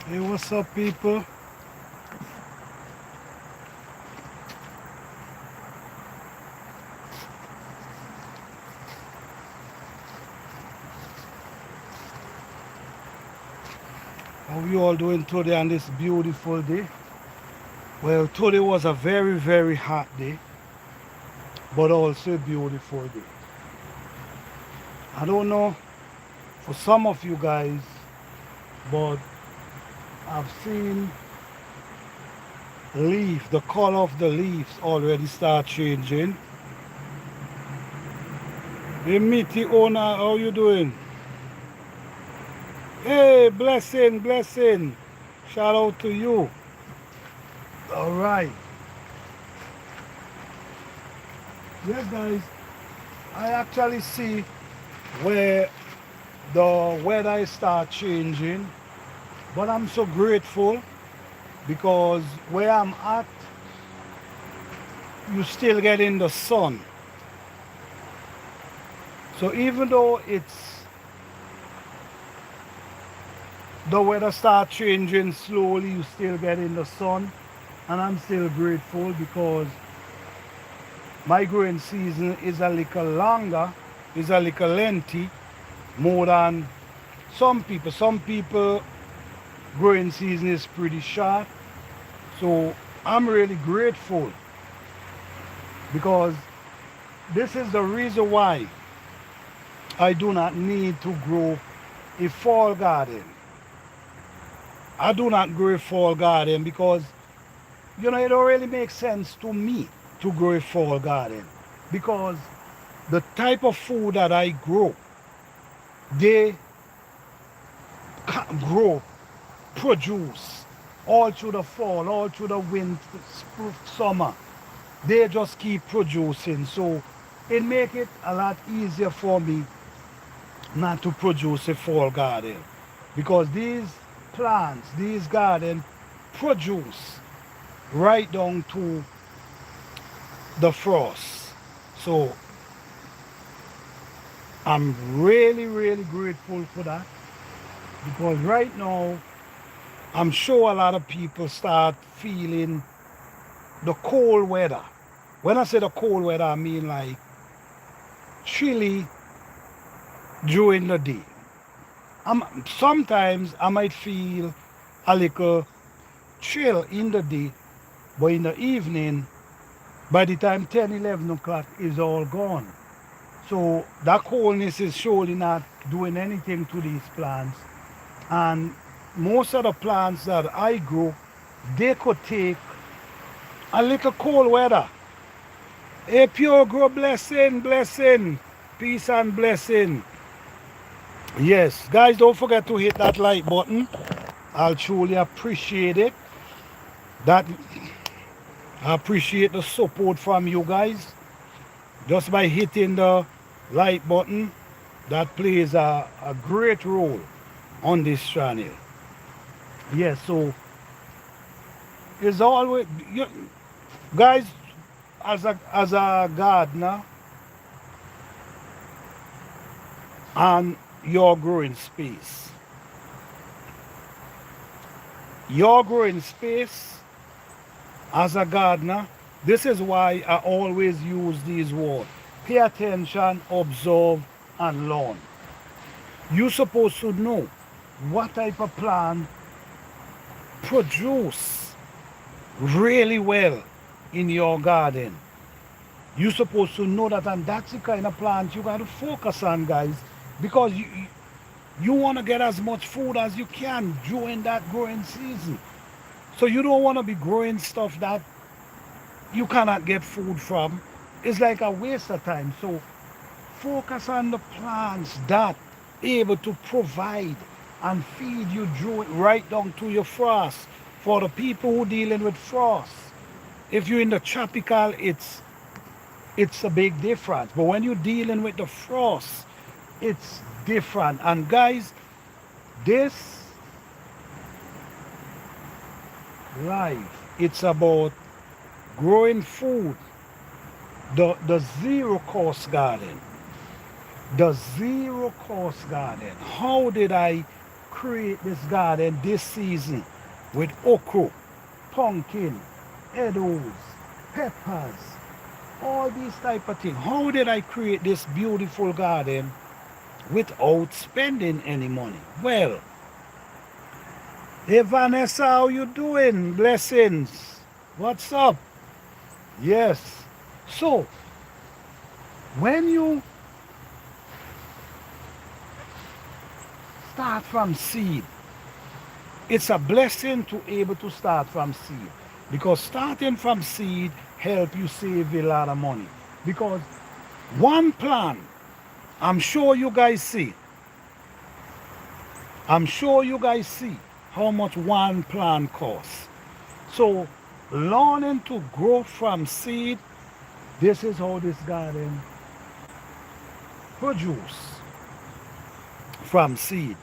Hey, what's up, people? How you all doing today on this beautiful day? Well, today was a very, very hot day, but also a beautiful day. I don't know for some of you guys, but I've seen the color of the leaves already start changing. Hey, Mitty owner, how you doing? Hey, blessing, blessing. Shout out to you. All right. Yes, guys, I actually see where the weather start changing, but I'm so grateful because where I'm at, you still getting the sun. So even though the weather start changing slowly, you still getting the sun, and I'm still grateful because my growing season is a little longer, is a little lengthy, more than some people. Some people growing season is pretty short. So I'm really grateful because this is the reason why I do not need to grow a fall garden. I do not grow a fall garden because it don't really make sense to me to grow a fall garden because the type of food that I grow, they can grow, produce all through the fall, all through the winter, summer. They just keep producing. So it make it a lot easier for me not to produce a fall garden because these plants, these gardens produce right down to the frost. So I'm really, really grateful for that because right now I'm sure a lot of people start feeling the cold weather. When I say the cold weather, I mean like chilly during the day. Sometimes I might feel a little chill in the day, but in the evening, by the time 10, 11 o'clock is all gone. So that coldness is surely not doing anything to these plants. And most of the plants that I grow, they could take a little cold weather. A pure grow blessing, blessing, peace and blessing. Yes, guys, don't forget to hit that like button. I'll truly appreciate it. That I appreciate the support from you guys. Just by hitting the like button, that plays a great role on this channel. Yes, so it's always guys, as a gardener and your growing space. Your growing space as a gardener, this is why I always use these words. Pay attention, observe, and learn. You're supposed to know what type of plant produce really well in your garden. You're supposed to know that, and that's the kind of plant you got to focus on, guys, because you want to get as much food as you can during that growing season. So you don't want to be growing stuff that you cannot get food from. It's like a waste of time. So focus on the plants that able to provide and feed you right down to your frost. For the people who dealing with frost, if you're in the tropical, it's a big difference. But when you're dealing with the frost, it's different. And guys, this life, it's about growing food, the zero cost garden. The zero cost garden. How did I create this garden this season with okra, pumpkin, edos, peppers, all these type of things. How did I create this beautiful garden without spending any money? Well, hey Vanessa, how you doing? Blessings. What's up? Yes. So, when you start from seed, it's a blessing to able to start from seed, because starting from seed help you save a lot of money. Because one plant, I'm sure you guys see how much one plant costs. So learning to grow from seed, this is how this garden produce from seed.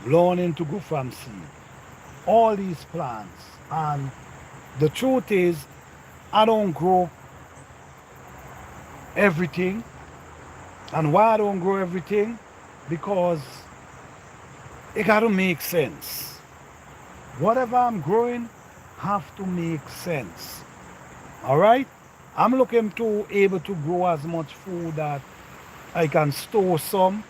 Learning to grow from seed. All these plants. And the truth is, I don't grow everything. And why I don't grow everything? Because it got to make sense. Whatever I'm growing have to make sense. All right? I'm looking to able to grow as much food that I can store some,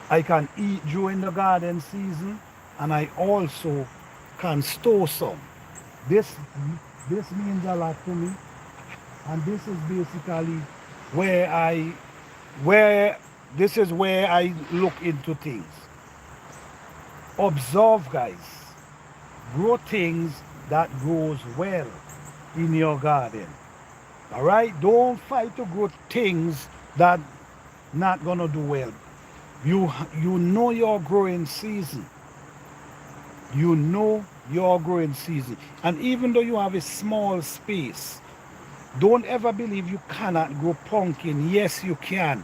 I can eat during the garden season, and I also can store some. This means a lot to me, and this is basically where this is where I look into things. Observe, guys. Grow things that grows well in your garden. All right? Don't fight to grow things that not gonna do well. You know your growing season. You know your growing season. And even though you have a small space, don't ever believe you cannot grow pumpkin. Yes, you can.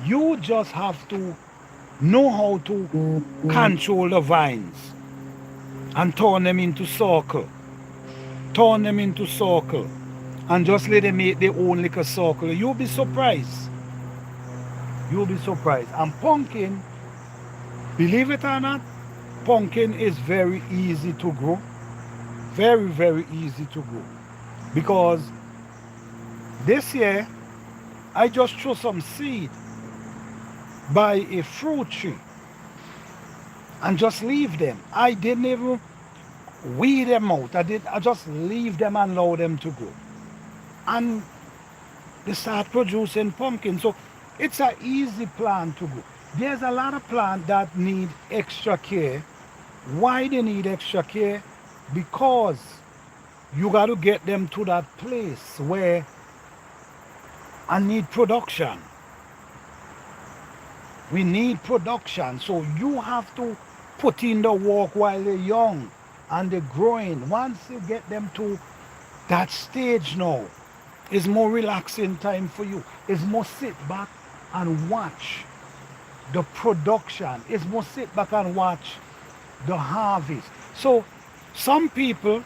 You just have to know how to control the vines and turn them into circle. Turn them into circle. And just let them make their own little circle. You'll be surprised. You'll be surprised. And pumpkin, believe it or not, pumpkin is very easy to grow. Very, very easy to grow. Because this year, I just threw some seed by a fruit tree and just leave them. I didn't even weed them out. I just leave them and allow them to grow. And they start producing pumpkin. So it's an easy plant to grow. There's a lot of plants that need extra care. Why they need extra care? Because you got to get them to that place where I need production. We need production. So you have to put in the work while they're young and they're growing. Once you get them to that stage now, it's more relaxing time for you. It's more sit back and watch the production. It's more sit back and watch the harvest. So some people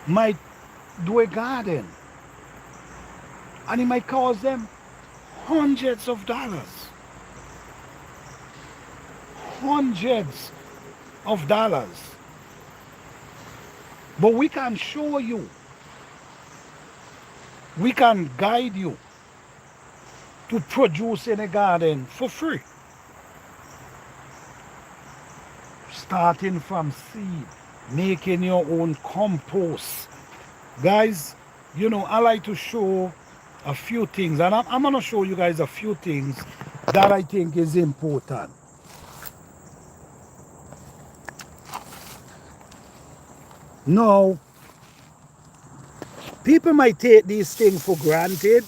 might do a garden and it might cost them hundreds of dollars. Hundreds of dollars. But we can show you, we can guide you to produce in a garden for free. Starting from seed, making your own compost. Guys, you know, I like to show a few things, and I'm going to show you guys a few things that I think is important. Now, people might take these things for granted,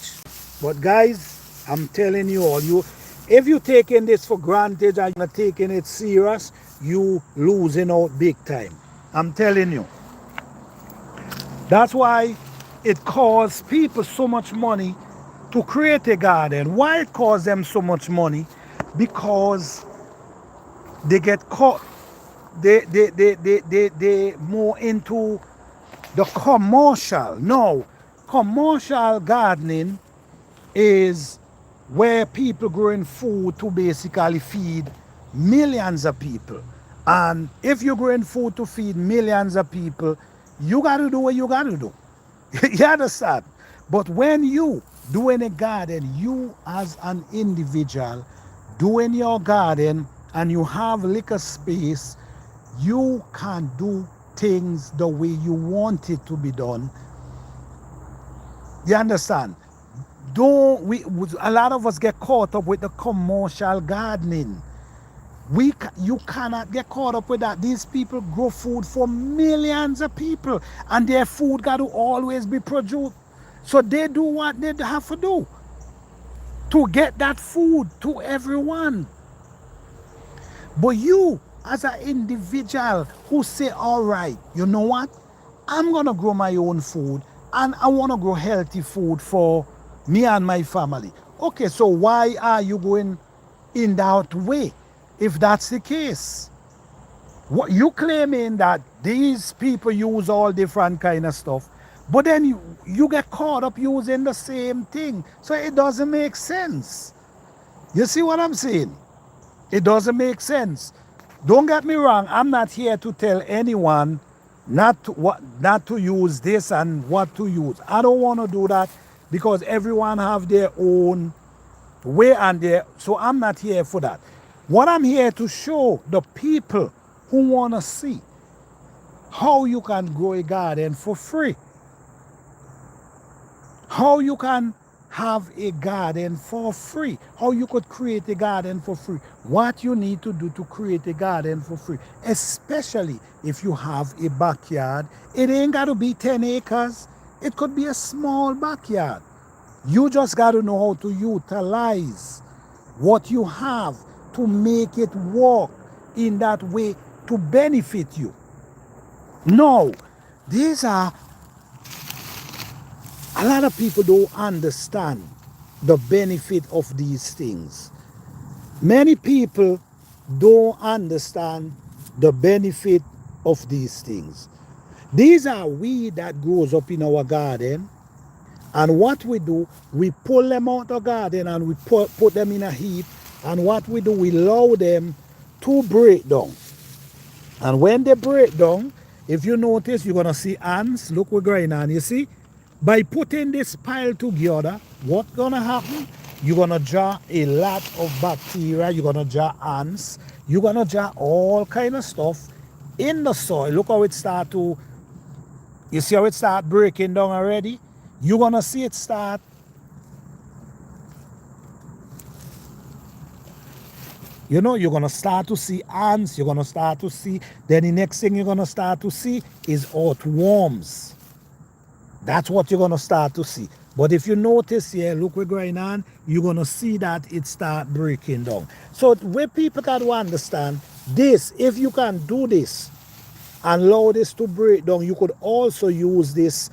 but guys, I'm telling you all, if you're taking this for granted and you're taking it serious, you losing out big time. I'm telling you. That's why it costs people so much money to create a garden. Why it costs them so much money? Because they get caught. They more into the commercial. No, commercial gardening is where people growing food to basically feed millions of people. And if you're growing food to feed millions of people, you got to do what you got to do. You understand? But when you doing a garden, you as an individual doing your garden and you have little space, you can do things the way you want it to be done. You understand? Don't we? A lot of us get caught up with the commercial gardening. You cannot get caught up with that. These people grow food for millions of people, and their food got to always be produced. So they do what they have to do to get that food to everyone. But you, as an individual who say, all right, you know what? I'm going to grow my own food and I want to grow healthy food for me and my family. Okay, so why are you going in that way if that's the case? What you claiming that these people use all different kind of stuff, but then you get caught up using the same thing. So it doesn't make sense. You see what I'm saying? It doesn't make sense. Don't get me wrong, I'm not here to tell anyone not to use this and what to use. I don't want to do that because everyone have their own way and their, so I'm not here for that. What I'm here to show the people who want to see how you can grow a garden for free. How you can have a garden for free. How you could create a garden for free. What you need to do to create a garden for free. Especially if you have a backyard. It ain't got to be 10 acres. It could be a small backyard. You just got to know how to utilize what you have to make it work in that way to benefit you. No, these are, a lot of people don't understand the benefit of these things. Many people don't understand the benefit of these things. These are weeds that grows up in our garden, and what we do, we pull them out of the garden and we put them in a heap, and what we do, we allow them to break down. And when they break down, if you notice, you're going to see ants. Look what's going on, you see? By putting this pile together, what's going to happen? You're going to draw a lot of bacteria. You're going to draw ants. You're going to draw all kind of stuff in the soil. Look how it start to, you see how it start breaking down already? You're going to see it start. You know, you're going to start to see ants. You're going to start to see, then the next thing you're going to start to see is earthworms. That's what you're going to start to see. But if you notice here, look what's going on, you're going to see that it start breaking down. So where people got to understand this, if you can do this and allow this to break down, you could also use this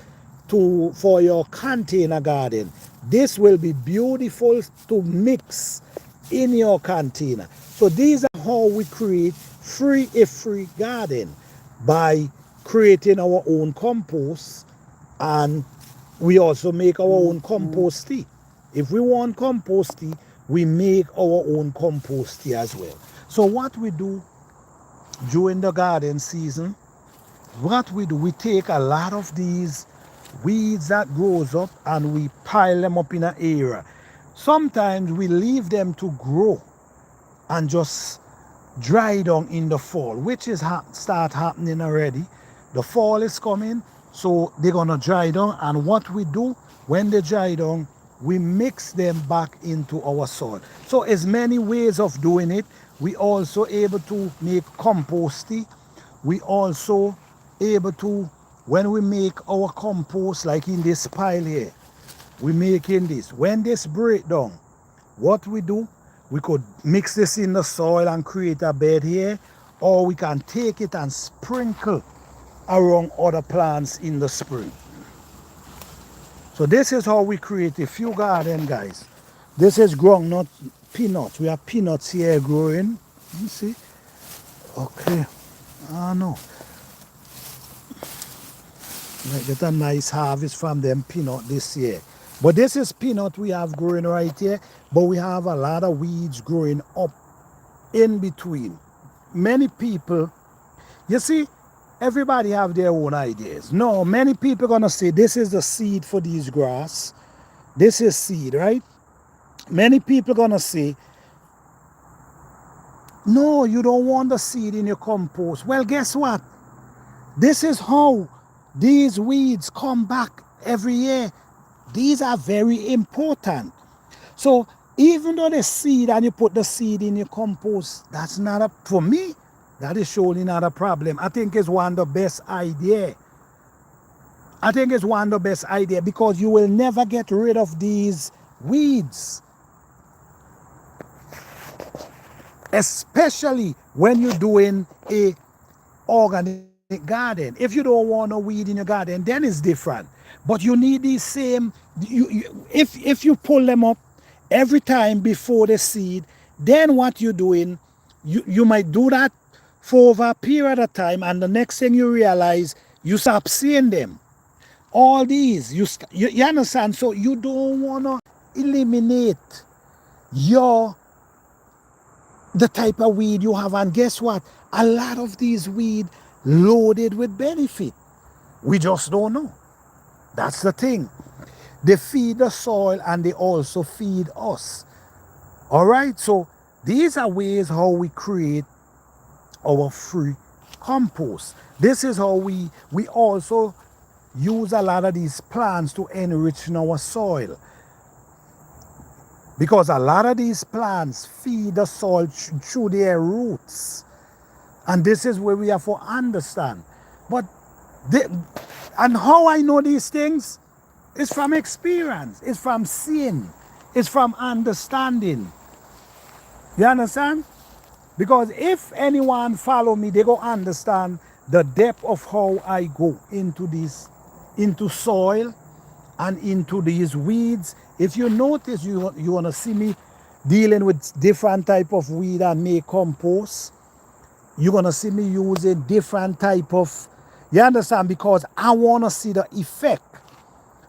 for your container garden. This will be beautiful to mix in your container. So these are how we create a free garden, by creating our own compost, and we also make our own compost tea. If we want compost tea, we make our own compost tea as well. So what we do during the garden season, what we do, we take a lot of these weeds that grows up and we pile them up in an area. Sometimes we leave them to grow and just dry down in the fall, which is start happening already. The fall is coming, so they're gonna dry down, and what we do when they dry down, we mix them back into our soil. So there's many ways of doing it. We also able to make compost tea. We also able to, when we make our compost, like in this pile here, we making this. When this break down, what we do, we could mix this in the soil and create a bed here, or we can take it and sprinkle around other plants in the spring. So this is how we create a few garden, guys. This is groundnut peanuts. We have peanuts here growing. You see? Okay. Ah, no. Might get a nice harvest from them peanut this year. But this is peanut we have growing right here. But we have a lot of weeds growing up in between. Many people, you see, everybody have their own ideas. No, many people gonna say this is the seed for these grass. This is seed, right? Many people gonna say, no, you don't want the seed in your compost. Well, guess what? This is how these weeds come back every year. These are very important. So even though the seed and you put the seed in your compost, that's not a, for me, that is surely not a problem. I think it's one of the best idea. I think it's one of the best idea because you will never get rid of these weeds. Especially when you're doing a organic garden. If you don't want a weed in your garden, then it's different. But you need these same, if you pull them up every time before the seed, then what you're doing, you might do that for over a period of time, and the next thing you realize, you stop seeing them. All these, you understand? So you don't want to eliminate your the type of weed you have. And guess what? A lot of these weed loaded with benefit. We just don't know. That's the thing. They feed the soil and they also feed us. All right. So these are ways how we create our free compost. This is how we also use a lot of these plants to enrich our soil. Because a lot of these plants feed the soil through their roots. And this is where we have to understand. But and how I know these things is from experience. It's from seeing. It's from understanding. You understand? Because if anyone follow me, they go understand the depth of how I go into this, into soil and into these weeds. If you notice, you want to see me dealing with different type of weed and make compost. You're going to see me using different type of, you understand, because I want to see the effect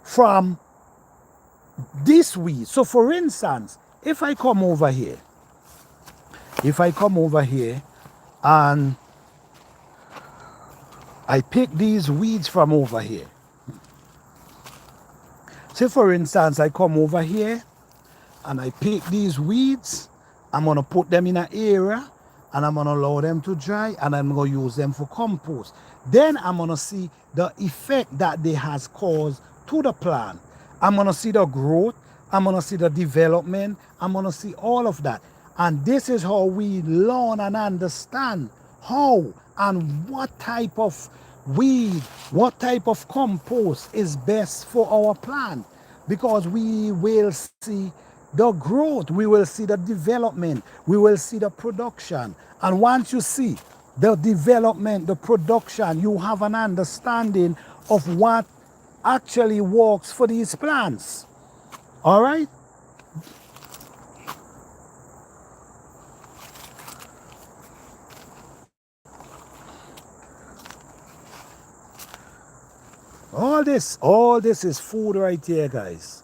from this weed. So for instance, if I come over here and I pick these weeds from over here. Say for instance, I come over here and I pick these weeds. I'm going to put them in an area and I'm going to allow them to dry and I'm going to use them for compost. Then I'm going to see the effect that they has caused to the plant. I'm going to see the growth. I'm going to see the development. I'm going to see all of that. And this is how we learn and understand how and what type of weed, what type of compost is best for our plant. Because we will see the growth, we will see the development, we will see the production. And once you see the development, the production, you have an understanding of what actually works for these plants. All right? All this is food right here, guys.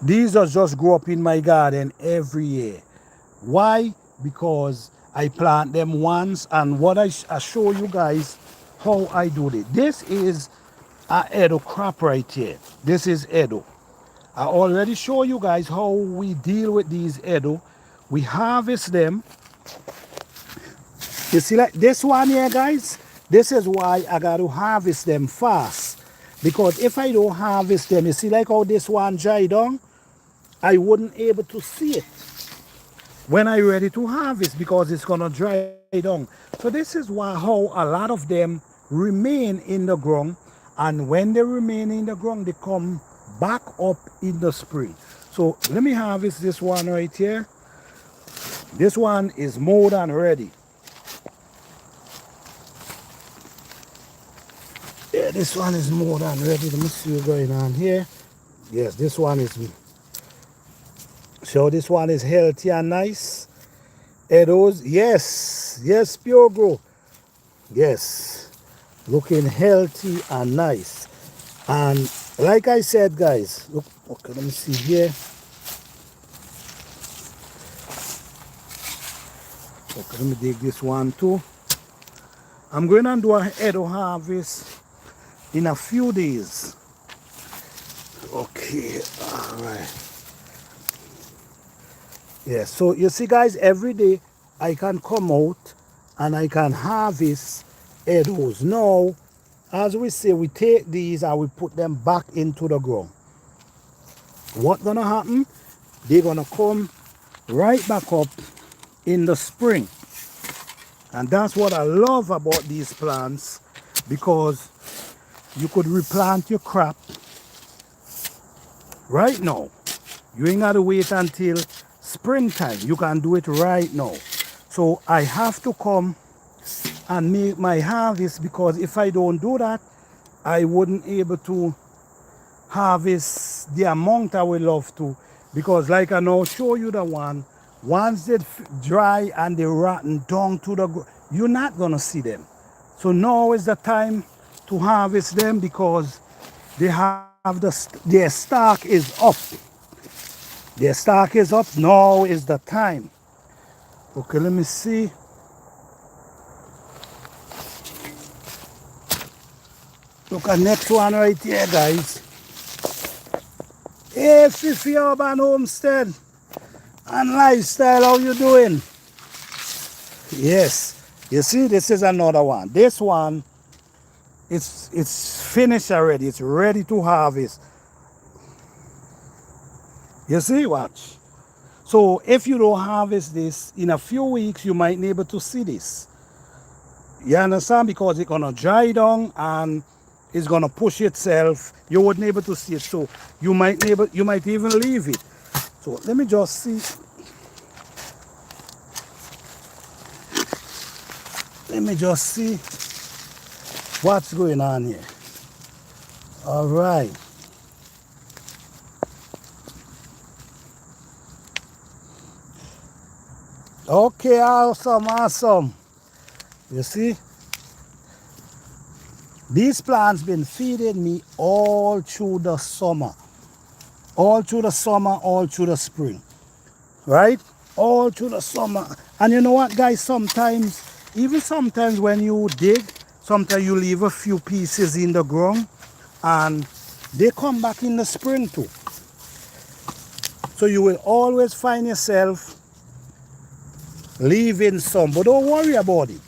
These are just grow up in my garden every year. Why? Because I plant them once, and what I show you guys how I do it. This is a Edo crop right here. This is Edo. I already show you guys how we deal with these Edo. We harvest them. You see, like this one here, guys, this is why I got to harvest them fast. Because if I don't harvest them, you see like how this one dry down, I wouldn't able to see it when I ready to harvest because it's gonna dry down. So this is why how a lot of them remain in the ground, and when they remain in the ground, they come back up in the spring. So let me harvest this one right here. This one is more than ready. Yeah, this one is more than ready. Let me see what's going on here. Yes, this one is. So this one is healthy and nice. Edos, yes, yes, pure grow. Yes, looking healthy and nice. And like I said, guys, look, okay, let me see here. Okay, let me dig this one too. I'm going to do a edo harvest in a few days. Okay, all right. Yeah, so you see guys, every day I can come out and I can harvest edos. Now, as we say, we take these and we put them back into the ground. What's gonna happen? They're gonna come right back up in the spring. And that's what I love about these plants, because you could replant your crop right now. You ain't gotta wait until springtime. You can do it right now. So I have to come and make my harvest, because if I don't do that, I wouldn't able to harvest the amount I would love to. Because like I now show you the one, once they dry and they rotten down to the ground, you're not gonna see them. So now is the time to harvest them, because they have their stalk is up. Their stalk is up. Now is the time. Okay, let me see. Look at next one right here, guys. Hey, Fifi Urban Homestead and Lifestyle, how you doing? Yes, you see, this is another one. This one, it's finished already. It's ready to harvest. You see, watch. So if you don't harvest this, in a few weeks, you might be able to see this. You understand? Because it's gonna dry down and it's gonna push itself. You wouldn't be able to see it. So you might even leave it. So let me just see. Let me just see what's going on here. All right. Okay, awesome, awesome. You see? These plants been feeding me all through the summer. All through the summer, all through the spring. Right? All through the summer. And you know what, guys? Sometimes, even sometimes when you dig, sometimes you leave a few pieces in the ground and they come back in the spring too. So you will always find yourself leaving some, but don't worry about it.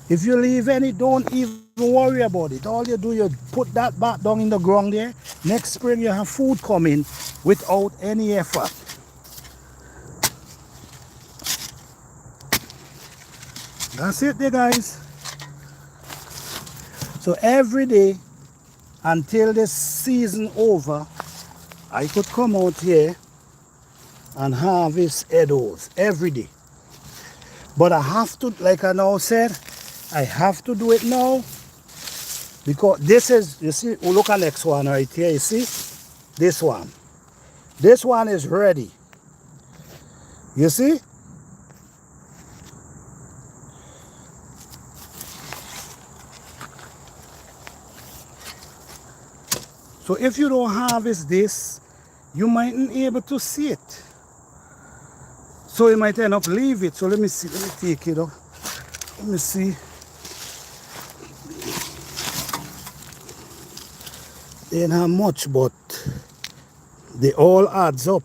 If you leave any, don't even worry about it. All you do, you put that back down in the ground there. Next spring you have food coming without any effort. That's it there, guys. So every day until this season over, I could come out here and harvest edos every day. But I have to, like I now said, I have to do it now, because this is, you see, look at the next one right here, you see? This one. This one is ready. You see? So if you don't harvest this, you mightn't be able to see it. So you might end up leave it. So let me see, let me take it up. Let me see. They ain't have much, but they all adds up.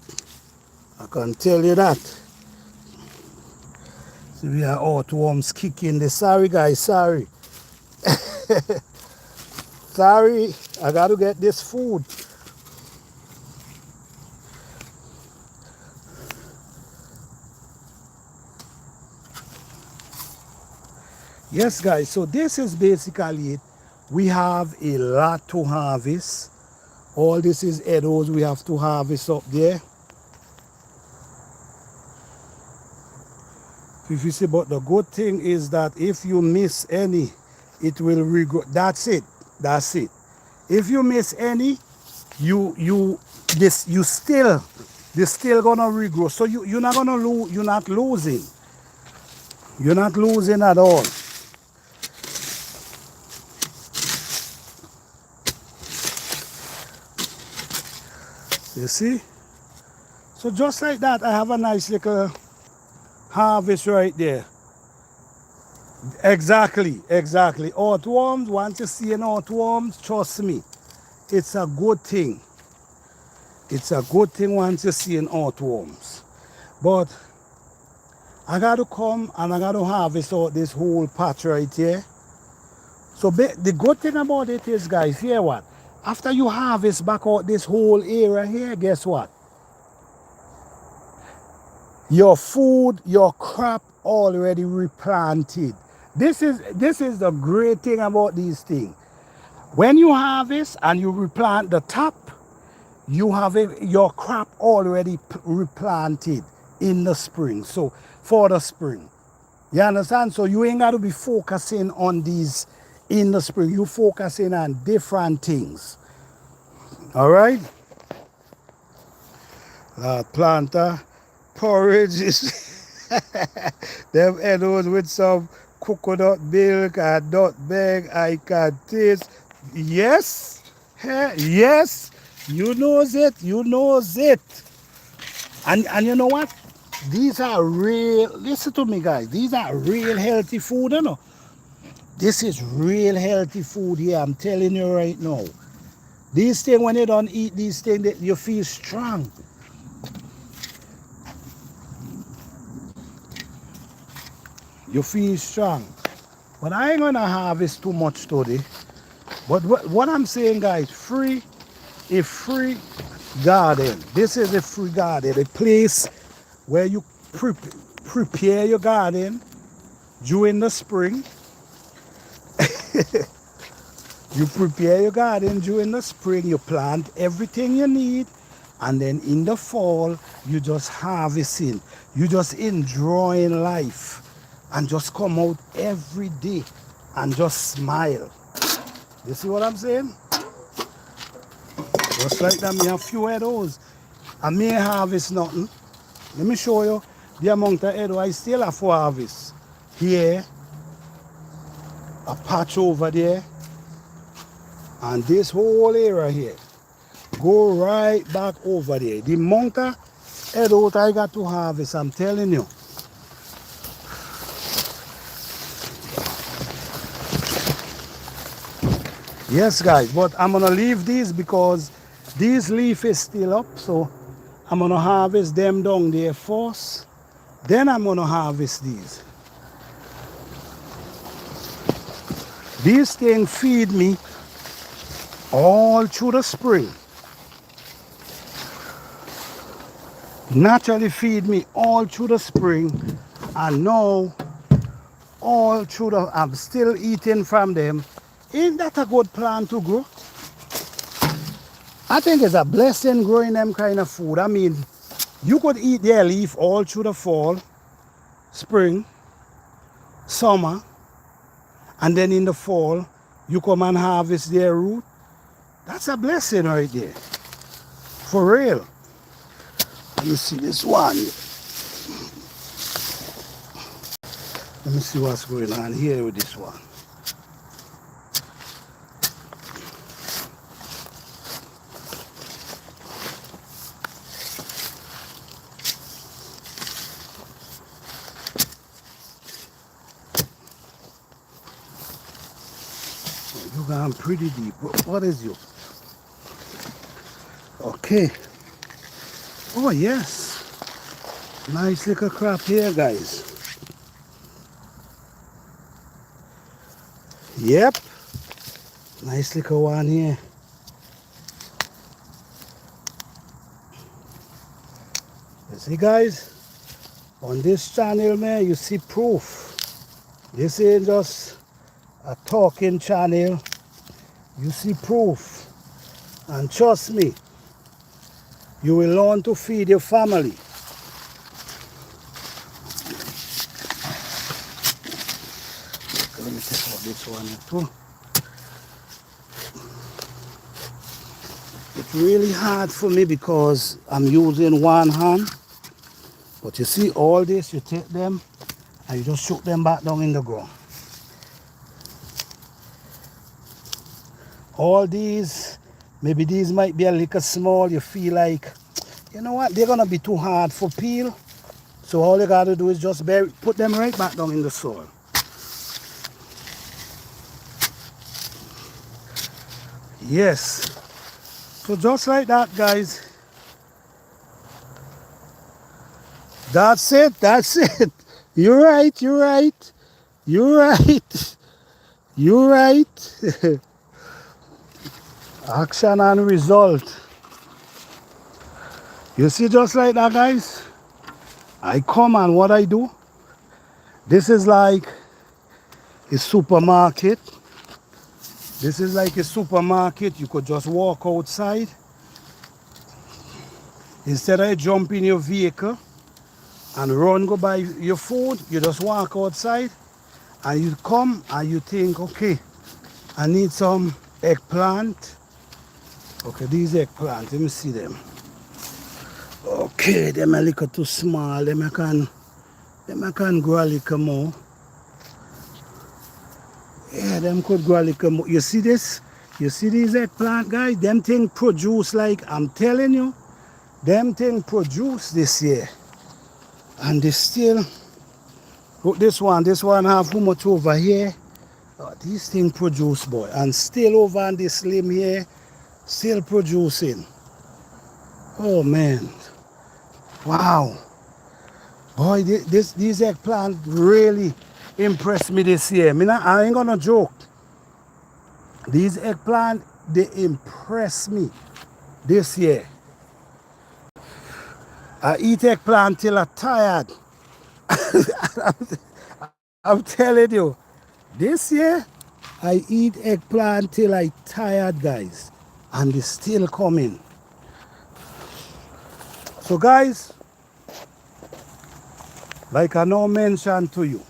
I can tell you that. So we are outworms kicking the, sorry guys, sorry. Sorry, I got to get this food. Yes guys, so this is basically it. We have a lot to harvest. All this is edos we have to harvest up there. If you see, but the good thing is that if you miss any, it will regrow. That's it. That's it. If you miss any, they're still gonna regrow. So you're not gonna lose. You're not losing. You're not losing at all. You see? So just like that, I have a nice little harvest right there. Exactly, exactly. Earthworms, once you see an earthworms, trust me, it's a good thing. It's a good thing once you see an earthworms. But I got to come and I got to harvest out this whole patch right here. So the good thing about it is, guys, hear what? After you harvest back out this whole area here, guess what? Your food, your crop already replanted. This is the great thing about these things. When you harvest and you replant the top, you have your crop already replanted in the spring. So for the spring, you understand? So you ain't got to be focusing on these in the spring. You focusing on different things. All right. Planter porridge is them edos with some coconut milk and nutmeg. I can taste. Yes, yes, you knows it, you knows it. And you know what? These are real. Listen to me, guys. These are real healthy food, you know. This is real healthy food here. I'm telling you right now. These things, when you don't eat these things, you feel strong. You feel strong. But I ain't gonna harvest too much today. But what I'm saying, guys, a free garden. This is a free garden, a place where you prepare your garden during the spring. You prepare your garden during the spring, you plant everything you need, and then in the fall, you just harvesting. You just enjoying life and just come out every day and just smile. You see what I'm saying? Just like that, me have few of those. I may harvest nothing. Let me show you the amount of head I still have for harvest. Here, a patch over there, and this whole area here. Go right back over there. The amount of head I got to harvest, I'm telling you. Yes, guys, but I'm gonna leave these because these leaf is still up, so I'm gonna harvest them down there first. Then I'm gonna harvest these. These things feed me all through the spring. Naturally feed me all through the spring, and now all through the, I'm still eating from them. Ain't that a good plant to grow? I think it's a blessing growing them kind of food. I mean, you could eat their leaf all through the fall, spring, summer, and then in the fall, you come and harvest their root. That's a blessing right there. For real. Let me see this one. Let me see what's going on here with this one. You're going pretty deep. What is you? Okay. Oh yes. Nice little crop here, guys. Yep. Nice little one here. You see, guys? On this channel, man, you see proof. This ain't just a talking channel. You see proof. And trust me, you will learn to feed your family. Let me take out this one here too. It's really hard for me because I'm using one hand. But you see all this, you take them and you just shoot them back down in the ground. All these, maybe these might be a little small. You feel like, you know what, they're gonna be too hard for peel. So all you gotta do is just put them right back down in the soil. Yes. So just like that, guys. That's it. That's it. You're right. You're right. You're right. You're right. Action and result. You see, just like that, guys. I come and what I do. This is like a supermarket. This is like a supermarket. You could just walk outside. Instead of jump in your vehicle and run go buy your food, you just walk outside and you come and you think, okay, I need some eggplant. Okay, these eggplant, let me see them. Okay, them a little too small. Them I can grow a little more. Yeah, them could grow a little more. You see this? You see these eggplant, guys? Them thing produce like, I'm telling you, them thing produce this year. And they still, look this one have how much over here. Oh, this thing produce, boy. And still over on this limb here, still producing. Oh man. Wow. Boy, these eggplant really impressed me this year. I ain't gonna joke. These eggplant, they impress me this year. I eat eggplant till I'm tired. I'm telling you, this year, I eat eggplant till I'm tired, guys. And it's still coming. So, guys, like I now mentioned to you,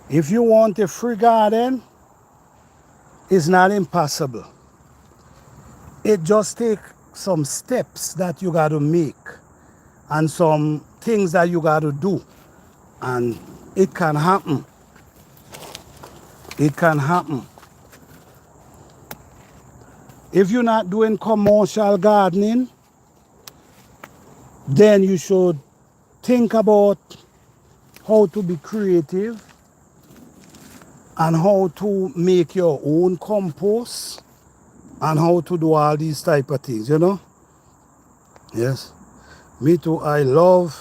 if you want a free garden, it's not impossible. It just takes some steps that you got to make and some things that you got to do. And it can happen. It can happen. If you're not doing commercial gardening, then you should think about how to be creative and how to make your own compost and how to do all these type of things, you know? Yes. Me too. I love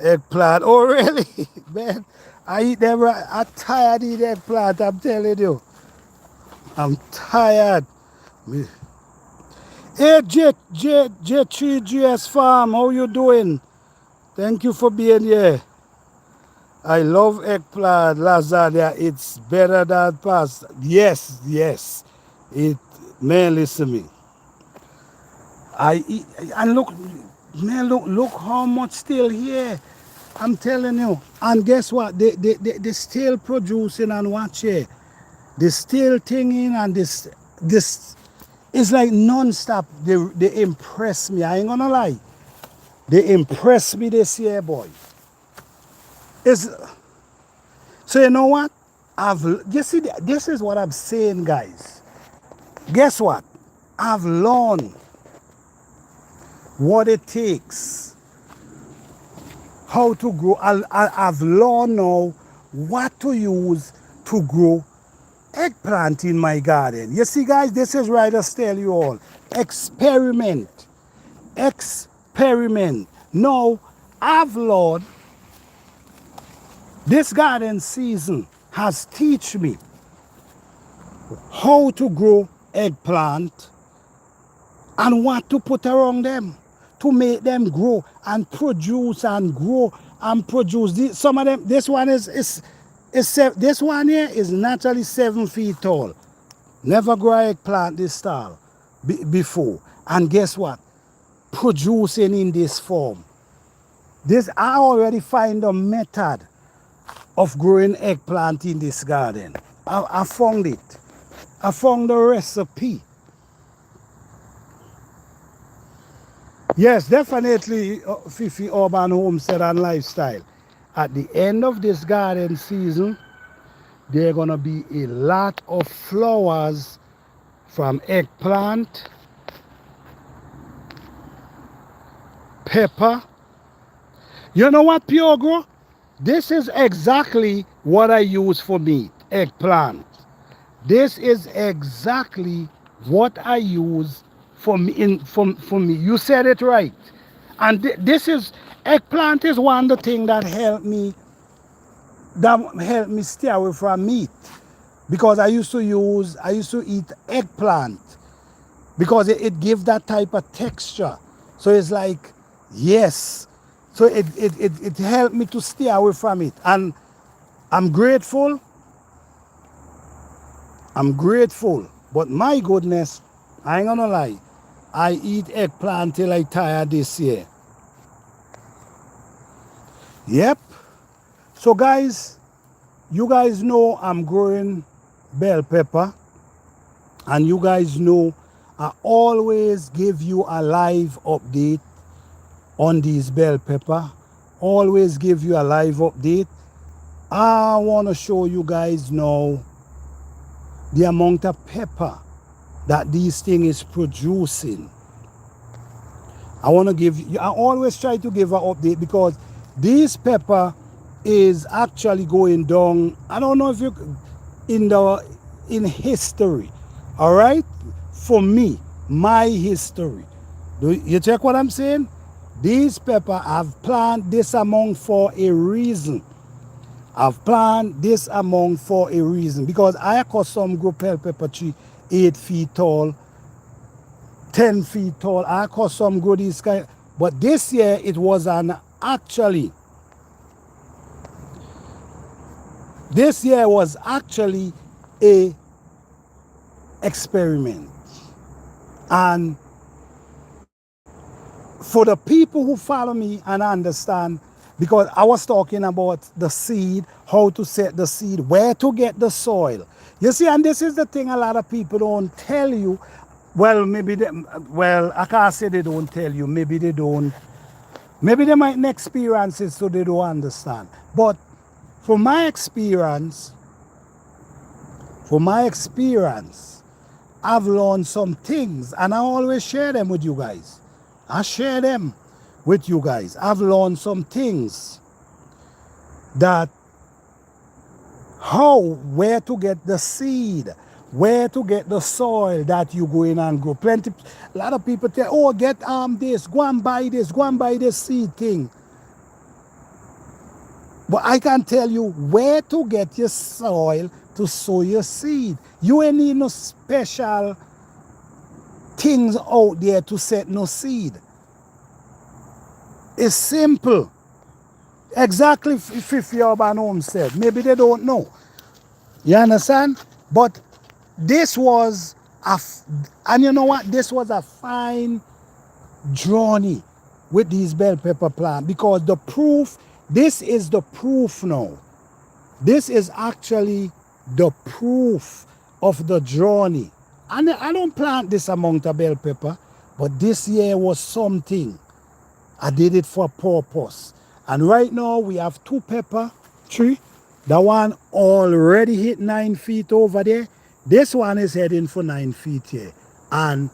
eggplant. Oh, really? Man, I eat them. I'm tired of eating eggplant, I'm telling you. I'm tired. Hey, J3GS Farm, how you doing? Thank you for being here. I love eggplant, lasagna. It's better than pasta. Yes, yes. Man, listen to me. I eat, and look, man, look how much still here. I'm telling you. And guess what? They still producing and watch here. They still thinking and this it's like non-stop. They impress me. I ain't gonna lie. They impress me this year, boy. So you know what? You see, this is what I'm saying, guys. Guess what? I've learned what it takes, how to grow. I've learned now what to use to grow eggplant in my garden. You see, guys, this is where I just tell you all. Experiment. Experiment. Now, I've learned this garden season has taught me how to grow eggplant and what to put around them to make them grow and produce and grow and produce. Some of them, this one this one here is naturally 7 feet tall. Never grow eggplant this tall before. And guess what? Producing in this form. I already find a method of growing eggplant in this garden. I found it. I found the recipe. Yes, definitely, Fifi Urban Homestead and Lifestyle. At the end of this garden season, there are going to be a lot of flowers from eggplant, pepper, You know what, Pure Grow? This is exactly what I use for meat, eggplant. This is exactly what I use for me. For me, you said it right. And this is eggplant is one of the things that helped me stay away from meat because I used to eat eggplant because it gives that type of texture. So it's like, yes. So it helped me to stay away from it. And I'm grateful. I'm grateful. But my goodness, I ain't gonna lie. I eat eggplant till I tire this year. Yep. So guys, you guys know I'm growing bell pepper. And you guys know I always give you a live update on these bell pepper. Always give you a live update. I want to show you guys now the amount of pepper that this thing is producing. I want to give you, I always try to give an update because this pepper is actually going down. I don't know if you in history, all right? For me, my history. Do you check what I'm saying? These pepper I've planted this amount for a reason. I've planted this amount for a reason because I custom grow bell pepper tree 8 feet tall, 10 feet tall. I custom grow these kind. But this year it was an actually. This year was actually a experiment. And for the people who follow me and understand, because I was talking about the seed, how to set the seed, where to get the soil. You see, and this is the thing a lot of people don't tell you. Well, I can't say they don't tell you. Maybe they don't. Maybe they might not experience it, so they don't understand. But from my experience, I've learned some things, and I always share them with you guys. I share them with you guys. I've learned some things that where to get the seed, where to get the soil that you go in and grow. A lot of people tell, oh, get this, go and buy this seed thing. But I can tell you where to get your soil to sow your seed. You ain't need no special things out there to set no seed. It's simple. Exactly 50 urban homestead. Maybe they don't know. You understand? But this was and you know what? This was a fine journey with these bell pepper plants because this is the proof now. This is actually the proof of the journey. And I don't plant this amount of bell pepper, but this year was something. I did it for a purpose. And right now we have 2 pepper tree. The one already hit 9 feet over there. This one is heading for 9 feet here. And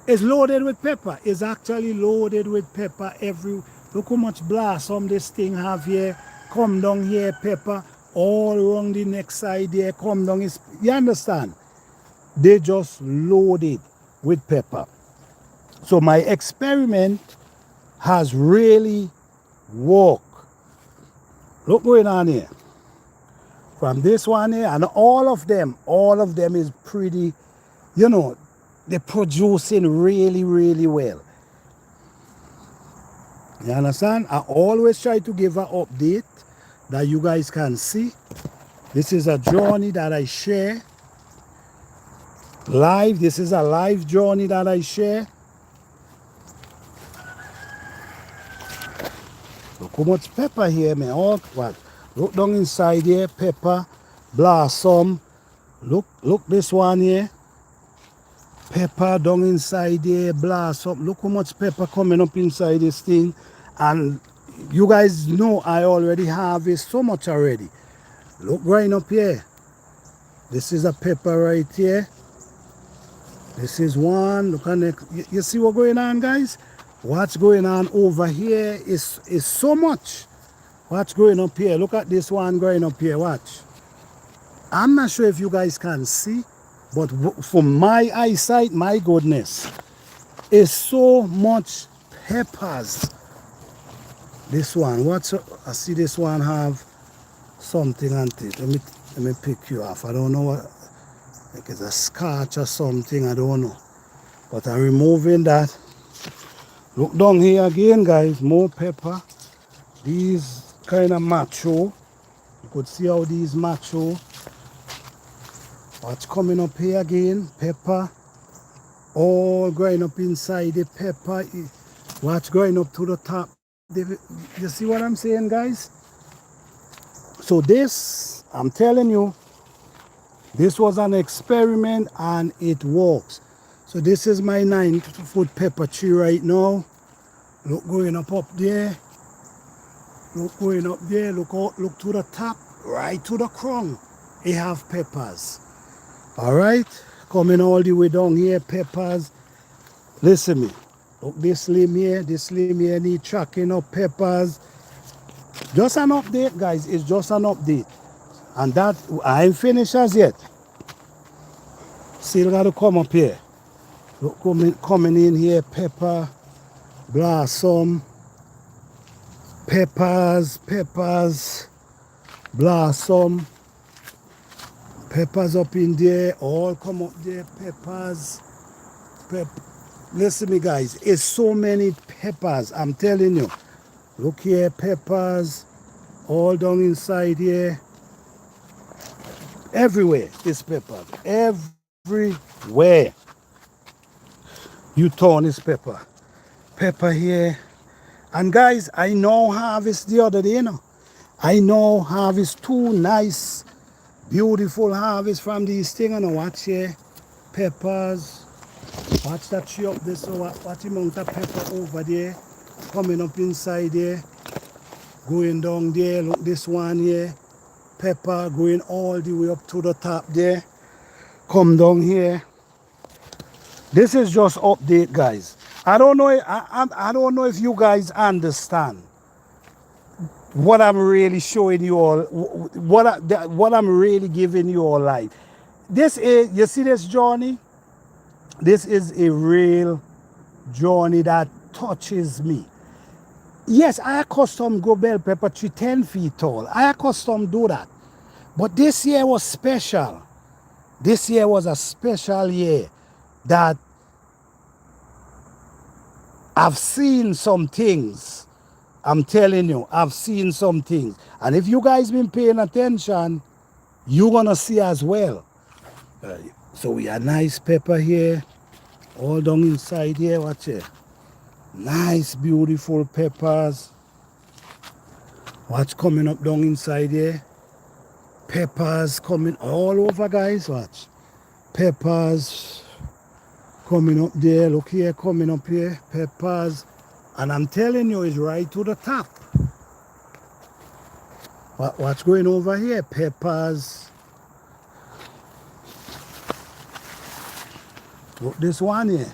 it's loaded with pepper. It's actually loaded with pepper look how much blossom this thing have here. Come down here, pepper. All around the next side there, come down. You understand? They just loaded with pepper. So my experiment has really worked. Look going on here. From this one here, and all of them is pretty, they're producing really, really well. You understand? I always try to give an update that you guys can see. This is a journey that I share live. This is a live journey that I share. Look how much pepper here, man. Look down inside here, pepper, blossom. Look this one here. Pepper down inside here, blossom. Look how much pepper coming up inside this thing. And you guys know I already harvest so much already. Look right up here. This is a pepper right here. This is one. Look at next. You see what's going on, guys? What's going on over here is so much. What's going up here? Look at this one going up here. Watch. I'm not sure if you guys can see, but from my eyesight, my goodness, is so much peppers. This one, I see this one have something on it. Let me pick you off. I don't know what, like it's a scotch or something, I don't know. But I'm removing that. Look down here again, guys, more pepper. These kind of macho. You could see how these macho. What's coming up here again? Pepper. All growing up inside the pepper. What's growing up to the top? You see what I'm saying, guys? So this, I'm telling you, this was an experiment and it works. So this is my 9-foot pepper tree right now. Look going up there. Look going up there. Look out, look to the top, right to the crown. It have peppers. All right, coming all the way down here, peppers. Listen me. Look, this limb here need tracking up peppers. Just an update, guys. It's just an update. And that, I ain't finished as yet. Still got to come up here. Look, coming in here, pepper, blossom, peppers, blossom, peppers up in there, all come up there, peppers, Listen me, guys, it's so many peppers, I'm telling you. Look here, peppers, all down inside here. Everywhere is peppers, everywhere. You turn is pepper. Pepper here. And guys, I now harvest the other day, you know. I now harvest 2 nice, beautiful harvests from these things. And watch here, peppers. Watch that tree up there. So watch the amount of pepper over there. Coming up inside there. Going down there. Look, this one here. Pepper going all the way up to the top there. Come down here. This is just update, guys. I don't know if you guys understand what I'm really showing you all, what I'm really giving you all life. This is, you see this journey? This is a real journey that touches me. Yes, I accustomed grow bell pepper tree 10 feet tall. I accustomed do that. But this year was special. This year was a special year that I've seen some things. I'm telling you, I've seen some things. And if you guys been paying attention, you're gonna see as well. So we have nice pepper here, all down inside here, watch it. Nice, beautiful peppers. What's coming up down inside here? Peppers coming all over, guys, watch. Peppers coming up there, look here, coming up here, peppers. And I'm telling you, it's right to the top. What's going over here? Peppers. Look, this one here.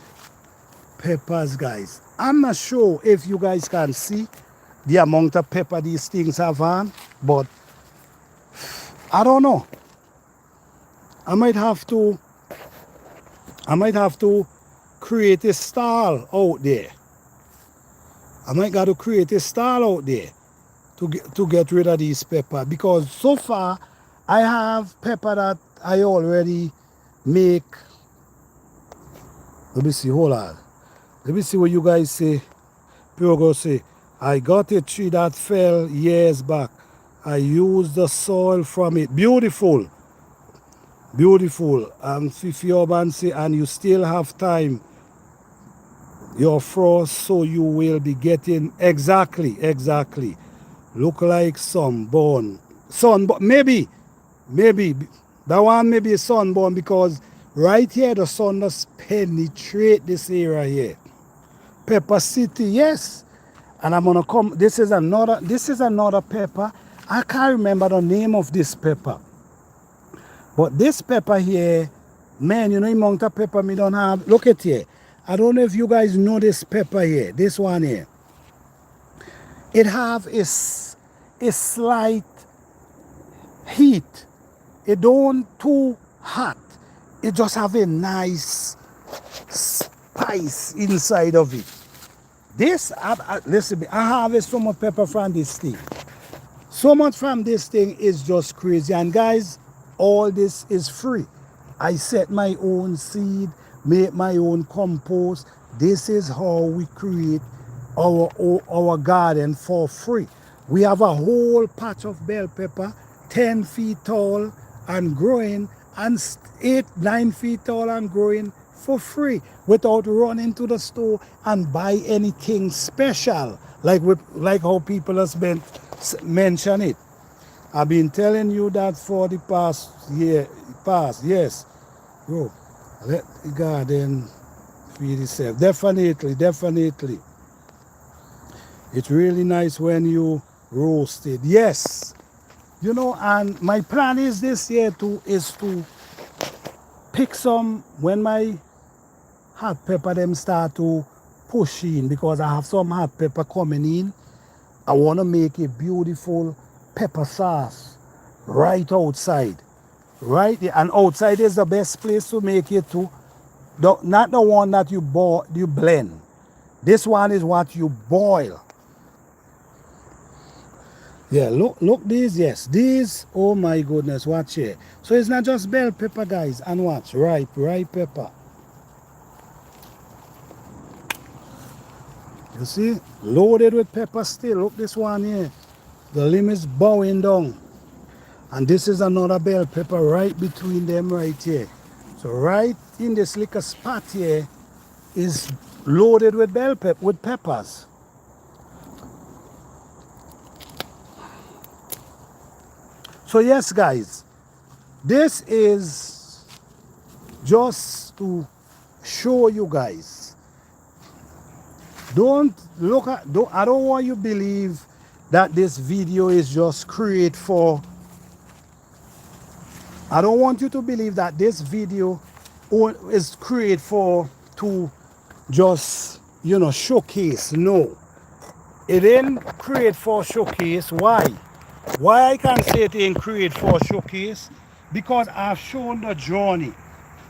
Peppers, guys. I'm not sure if you guys can see the amount of pepper these things have on, but I don't know. I might have to create a stall out there. I might got to create a stall out there to get rid of these pepper, because so far I have pepper that I already make. Let me see, hold on. Let me see what you guys say. People go say, I got a tree that fell years back. I used the soil from it. Beautiful. Beautiful. And Fifi Urban say, and you still have time. Your frost, so you will be getting exactly. Look like sunburn. Maybe that one may be a sunburn, because right here the sun does penetrate this area here. Pepper City, yes. And I'm gonna come. This is another pepper. I can't remember the name of this pepper. But this pepper here, man, you know the amount of pepper me don't have. Look at here. I don't know if you guys know this pepper here, this one here. It have a slight heat. It don't too hot. It just have a nice spice inside of it. This, listen, I harvest so much pepper from this thing. So much from this thing is just crazy. And guys, all this is free. I set my own seed, make my own compost. This is how we create our garden for free. We have a whole patch of bell pepper, 10 feet tall and growing, and 8-9 feet tall and growing for free without running to the store and buy anything special like how people has been mention it. I've been telling you that for the past year, yes. Bro, let the garden feed itself. Definitely. It's really nice when you roast it. Yes. You know, and my plan is this year is to pick some when my hot pepper them start to push in, because I have some hot pepper coming in. I want to make a beautiful pepper sauce right outside. Right there. And outside is the best place to make it too. Not the one that you blend. This one is what you boil. Yeah, look these, yes. These, oh my goodness, watch here. So it's not just bell pepper, guys. And watch, ripe pepper. You see? Loaded with pepper still. Look this one here. The limb is bowing down. And this is another bell pepper right between them right here. So right in this little spot here is loaded with peppers. So yes, guys, this is just to show you guys. I don't want you to believe that this video is just created for. I don't want you to believe that this video is created to just, showcase. No, it ain't created for showcase. Why? Why I can say it ain't created for showcase? Because I've shown the journey.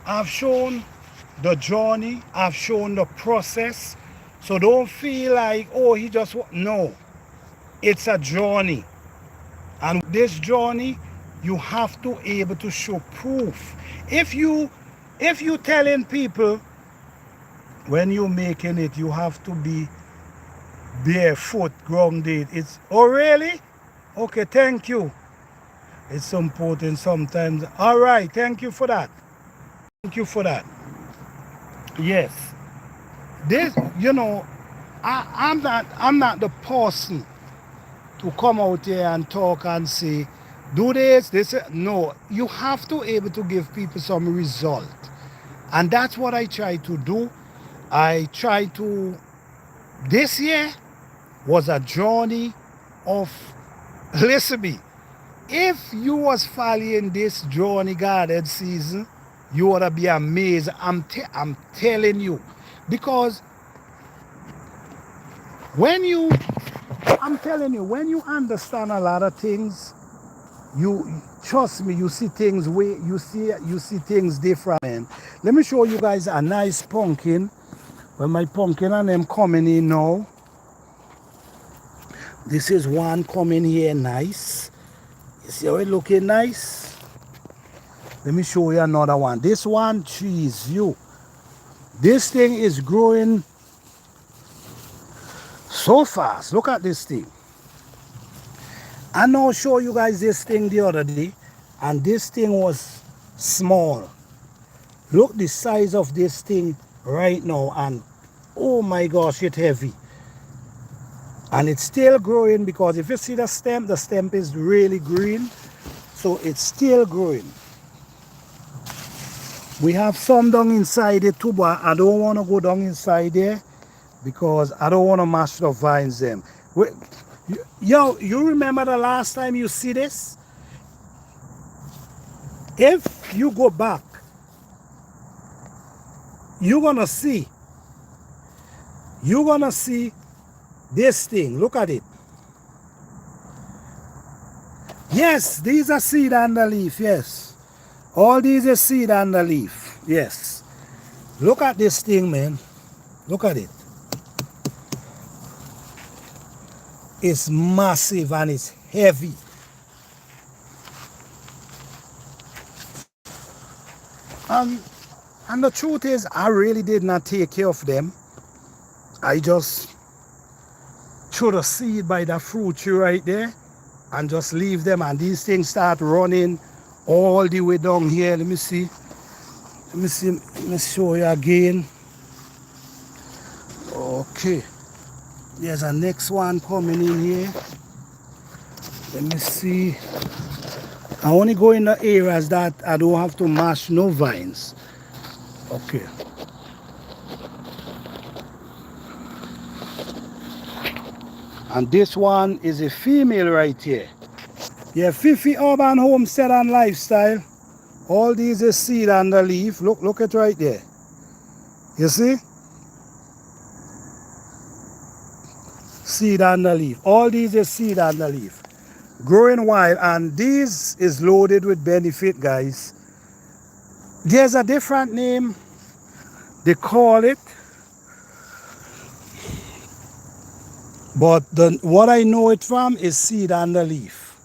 I've shown the process. So don't feel like, oh, no. It's a journey. And this journey, you have to be able to show proof. If you telling people when you're making it, you have to be barefoot, grounded. It's, oh really? Okay, thank you. It's important sometimes. All right, thank you for that. Yes. This, I'm not the person to come out here and talk and say, do this. No, you have to be able to give people some result. And that's what I try to do. This year was a journey of, listen me, if you was following this journey garden season, you ought to be amazed. I'm telling you. Because when you understand a lot of things, you trust me, you see things different. And let me show you guys a nice pumpkin. When my pumpkin and them coming in now. This is one coming here nice. You see how it looking nice? Let me show you another one. This one, geez, this thing is growing so fast. Look at this thing. I now show you guys this thing the other day, and this thing was small. Look the size of this thing right now, and oh my gosh, it's heavy. And it's still growing, because if you see the stem is really green, so it's still growing. We have some down inside it too, but I don't want to go down inside there because I don't want to mash the vines them. Yo, you remember the last time you see this? If you go back, you're gonna see you're gonna see this thing. Look at it. Yes, these are seed under leaf. Yes, all these are seed under leaf. Yes, look at this thing, man. Look at it. It's massive and it's heavy. And the truth is, I really did not take care of them. I just threw the seed by the fruit tree right there and just leave them, and these things start running all the way down here. Let me see. Let me show you again. Okay. There's a next one coming in here. Let me see. I only go in the areas that I don't have to mash no vines. Okay. And this one is a female right here. Yeah, Fifi Urban Homestead and Lifestyle. All these is seed under leaf. Look at right there. You see? Seed under leaf. All these is seed under leaf. Growing wild, and this is loaded with benefit, guys. There's a different name they call it, but what I know it from is seed under leaf.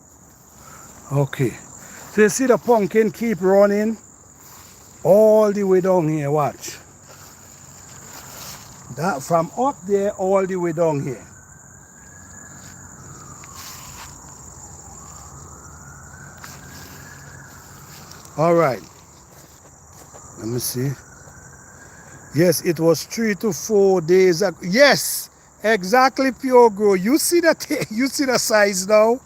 Okay, so you see the pumpkin keep running all the way down here. Watch that, from up there all the way down here. All right, let me see. Yes, it was 3 to 4 days ago. Yes, exactly, Pure Grow. You see that? You see the size now?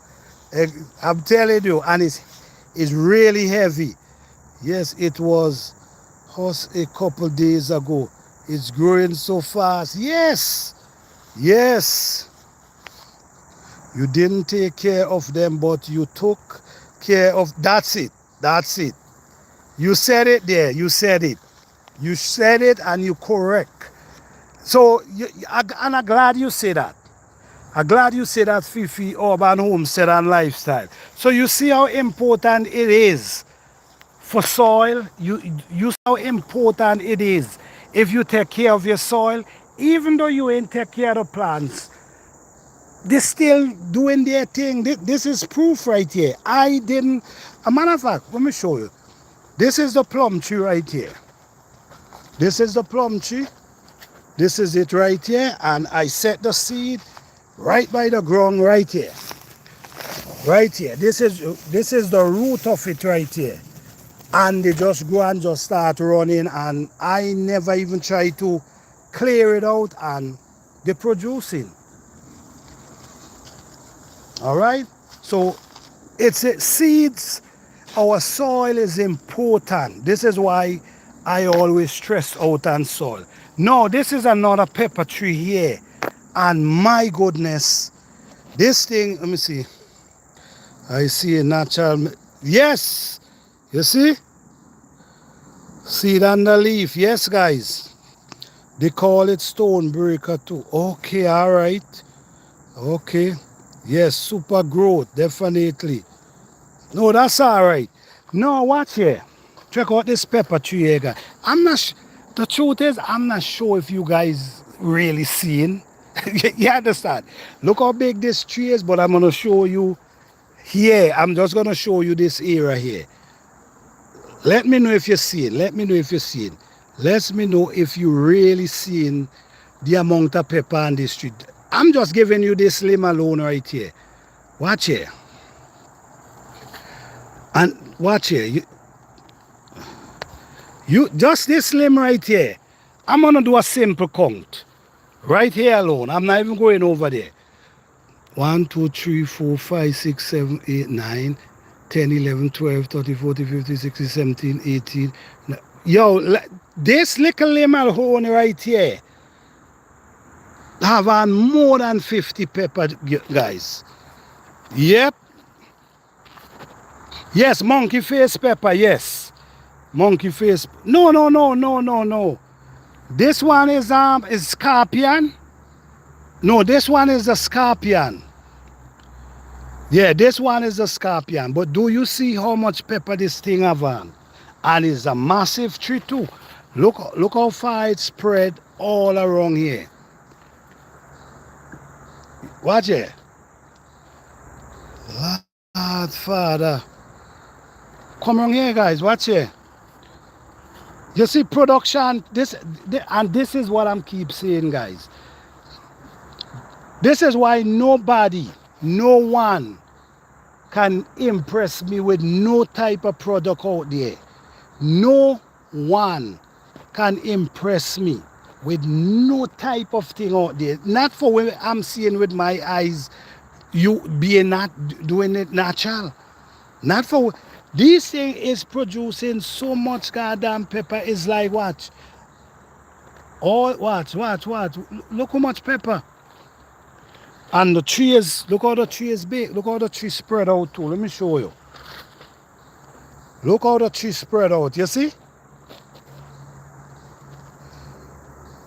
I'm telling you, and it's really heavy. Yes, it was just a couple days ago. It's growing so fast. Yes, yes. You didn't take care of them, but you took care of. That's it. That's it. You said it there. You said it. You said it, and you correct. So, and I'm glad you say that. I'm glad you say that, Fifi Urban Homestead and Lifestyle. So you see how important it is for soil. You see how important it is if you take care of your soil. Even though you ain't take care of the plants, they're still doing their thing. This is proof right here. I didn't. A matter of fact, let me show you. This is the plum tree right here. This is the plum tree. This is it right here. And I set the seed right by the ground right here. Right here. This is the root of it right here. And they just go and just start running. And I never even try to clear it out. And they're producing. All right. So it's seeds. Our soil is important. This is why I always stress out on soil. No, this is another pepper tree here. And my goodness, this thing, let me see. I see a natural, yes, you see? Seed under leaf, yes, guys. They call it stone breaker too. Okay, all right. Okay, yes, super growth, definitely. No, that's all right. No, watch here. Check out this pepper tree here, guys. The truth is, I'm not sure if you guys really seeing. You understand? Look how big this tree is, but I'm going to show you here. I'm just going to show you this area here. Let me know if you're seeing. Let me know if you're seeing. Let me know if you're really seeing the amount of pepper on this tree. I'm just giving you this limb alone right here. Watch here. And watch here. You just this limb right here. I'm going to do a simple count. Right here alone. I'm not even going over there. 1, 2, 3, 4, 5, 6, 7, 8, 9, 10, 11, 12, 13, 14, 15, 16, 17, 18. Yo, this little limb alone right here have on more than 50 pepper, guys. Yep. Yes, monkey face pepper, yes. Monkey face. No. This one is scorpion. No, this one is the scorpion. Yeah, this one is the scorpion. But do you see how much pepper this thing have on? And it's a massive tree too. Look how far it spread all around here. Watch it. Lord Father. Come around here, guys. Watch it. You see production, and this is what I'm keep saying, guys. This is why nobody, no one can impress me with no type of product out there. No one can impress me with no type of thing out there. Not for what I'm seeing with my eyes, you being not doing it natural. Not for this thing is producing so much goddamn pepper. It's like what? All what? Look how much pepper. And the trees, look how the tree is big. Look how the tree spread out too. Let me show you. Look how the tree spread out. You see?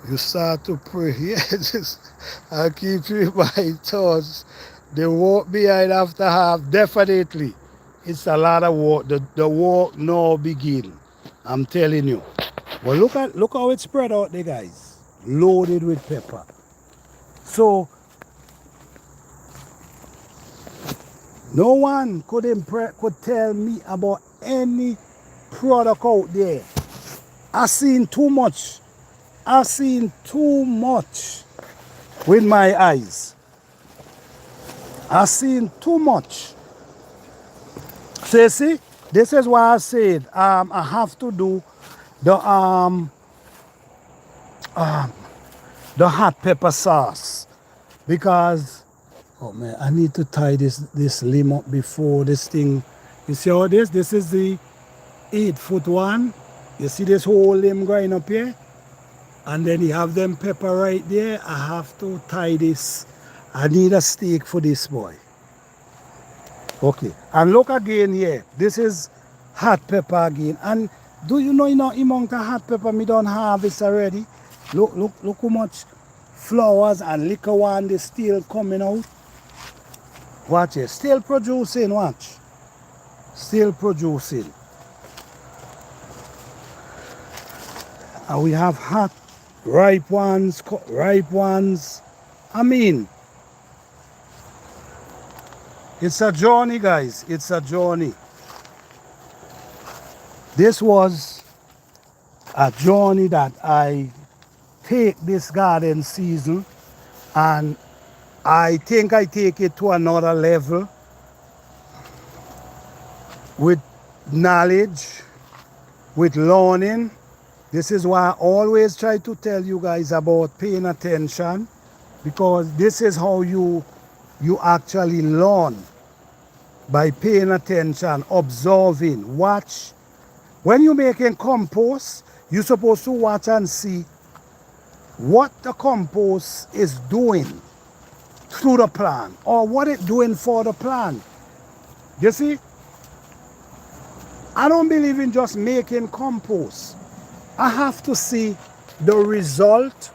You start to pray. Yes, I keep you in my thoughts. The walk behind after half, definitely. It's a lot of work. The walk now begin. I'm telling you. Well, look how it spread out there, guys. Loaded with pepper. So no one could tell me about any product out there. I seen too much. I seen too much with my eyes. I seen too much. So you see, this is why I said I have to do the hot pepper sauce, because oh man, I need to tie this limb up before this thing. You see how this is the 8-foot one. You see this whole limb going up here, and then you have them pepper right there. I have to tie this. I need a stake for this boy. Okay, and look again here. This is hot pepper again. And do you know amount of hot pepper me don't harvest already? Look how much flowers and liquor one is still coming out. Watch it, still producing. Watch, still producing. And we have hot, ripe ones. I mean, it's a journey, guys. It's a journey. This was a journey that I take this garden season, and I think I take it to another level with knowledge, with learning. This is why I always try to tell you guys about paying attention, because this is how you actually learn, by paying attention, observing, watch. When you're making compost, you're supposed to watch and see what the compost is doing to the plant, or what it's doing for the plant. You see, I don't believe in just making compost. I have to see the result.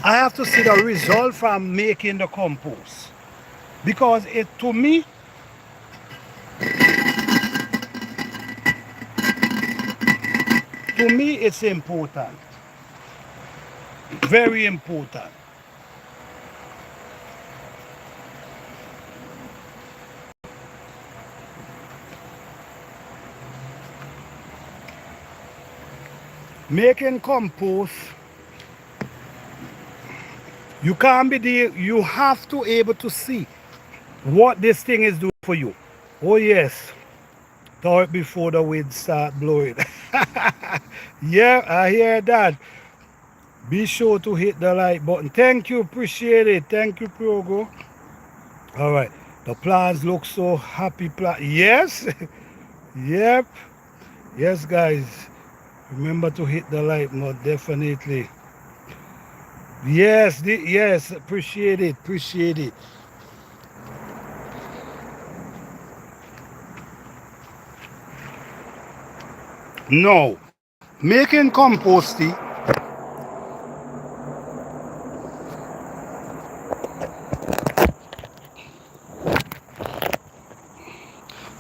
I have to see the result from making the compost, because it, to me, it's important. Very important. Making compost, you can't be there. You have to able to see what this thing is doing for you. Oh yes, throw it before the wind start blowing. Yeah, I hear that. Be sure to hit the like button. Thank you, appreciate it. Thank you, Progo. All right, the plants look so happy. Yes, yep, yes, guys. Remember to hit the like button, definitely. Yes, yes, appreciate it, appreciate it. No, making composting,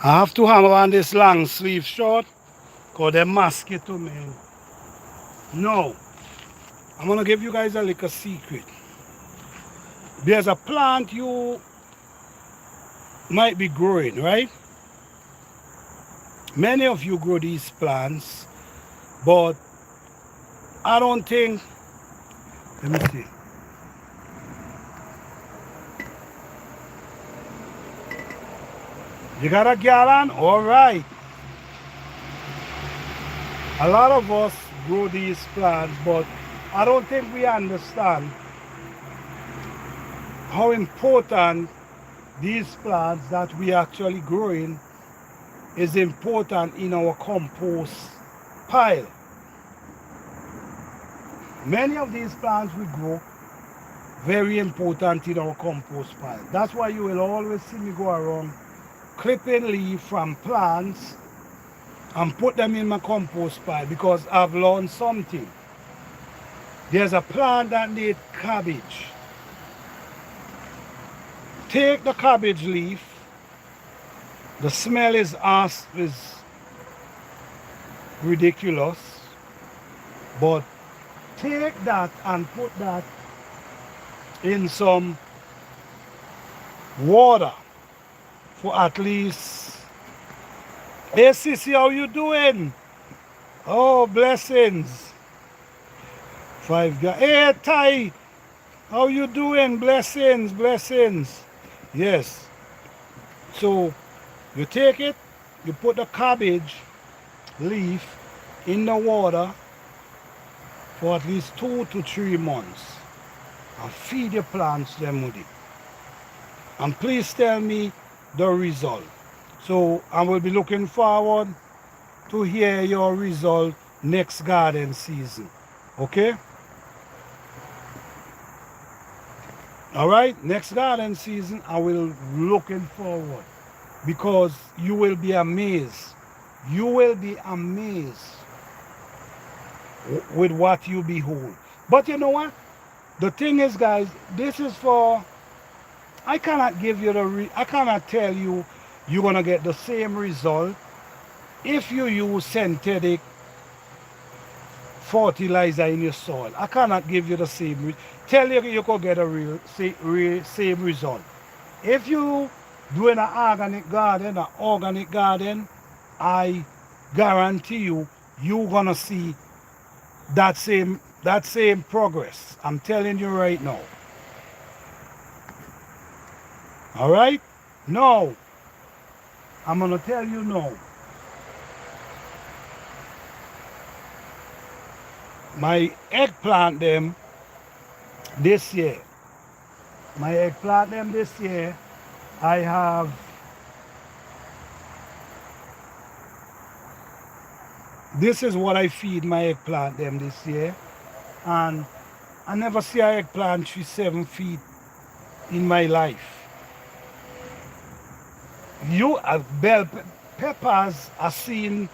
I have to have on this long sleeve short because they mask it to me. Now, I'm going to give you guys a little secret. There's a plant you might be growing, right? Many of you grow these plants, but I don't think, let me see. You got a gallon? All right. A lot of us grow these plants, but I don't think we understand how important these plants that we actually growing is important in our compost pile. Many of these plants we grow very important in our compost pile. That's why you will always see me go around clipping leaves from plants and put them in my compost pile because I've learned something. There's a plant that needs cabbage. Take the cabbage leaf. The smell is ridiculous, but take that and put that in some water for at least. Hey sissy, how you doing? Oh, blessings. 5 guys. Hey Ty, how you doing? Blessings, blessings. Yes. So you take it, you put the cabbage leaf in the water for at least 2 to 3 months and feed your plants them with it. And please tell me the result. So I will be looking forward to hear your result next garden season. Okay? All right, next garden season I will looking forward because you will be amazed. You will be amazed with what you behold. But you know what? The thing is, guys, this is for, I cannot give you I cannot tell you you're going to get the same result if you use synthetic fertilizer in your soil. I cannot give you the same, tell you you could get a same result. If you doing an organic garden, I guarantee you, you're going to see that same progress. I'm telling you right now. All right? Now, I'm going to tell you now. My eggplant them this year. My eggplant them this year, I have this is what I feed my eggplant them this year. And I never see an eggplant tree 7 feet in my life. You bell peppers are seen,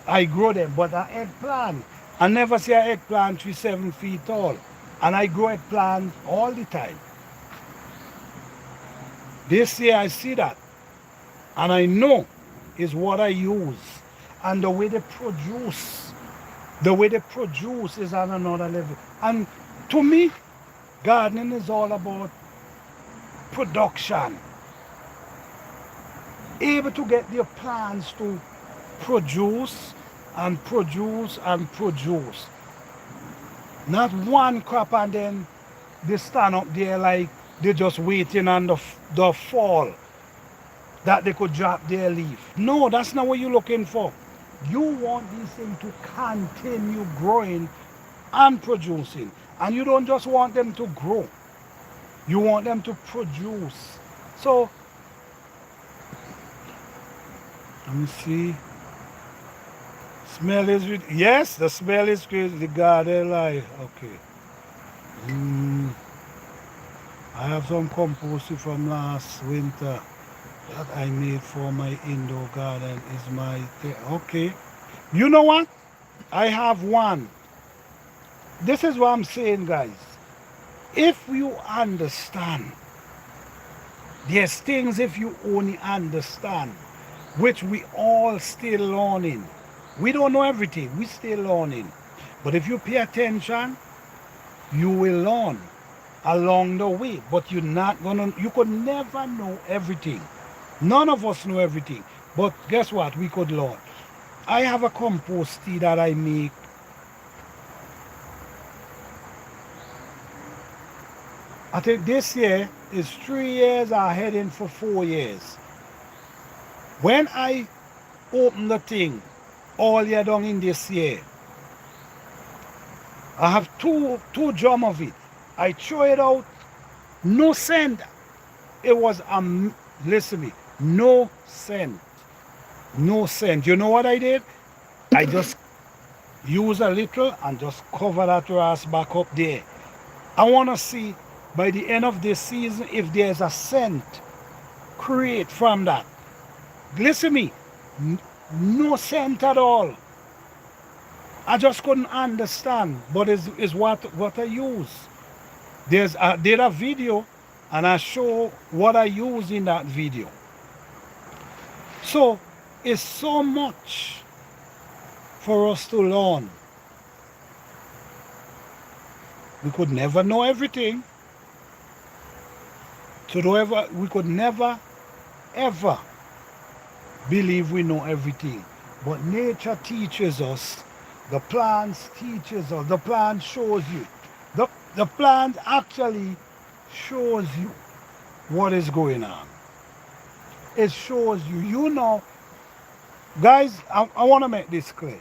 I grow them, but an eggplant, I never see an eggplant tree 7 feet tall. And I grow eggplant all the time. This year I see that. And I know is what I use. And the way they produce is on another level. And to me, gardening is all about production. Able to get your plants to produce and produce and produce. Not one crop and then they stand up there like they're just waiting on the fall that they could drop their leaf. No, that's not what you're looking for. You want these things to continue growing and producing. And you don't just want them to grow. You want them to produce. So, let me see. Smell is, yes, the smell is crazy. The garden life, okay. I have some compost from last winter that I made for my indoor garden. Is my thing. Okay. You know what? I have one. This is what I'm saying, guys. If you understand, there's things if you only understand which we all still learning. We don't know everything, we still learning. But if you pay attention, you will learn along the way. But you could never know everything. None of us know everything. But guess what? We could learn. I have a compost tea that I make. I think this year is 3 years, I'm heading for 4 years. When I open the thing all year long in this year, I have two drum of it. I throw it out, no scent. It was listen to me, no scent. No scent. You know what I did? I just use a little and just cover that grass back up there. I want to see by the end of this season if there's a scent create from that. Listen to me, no scent at all. I just couldn't understand, but is what I use. I did a video and I show what I use in that video. So it's so much for us to learn. We could never know everything. We could never ever believe we know everything. But nature teaches us. The plants teaches us. The plant shows you. The plant actually shows you what is going on. It shows you. You know, guys, I want to make this clear.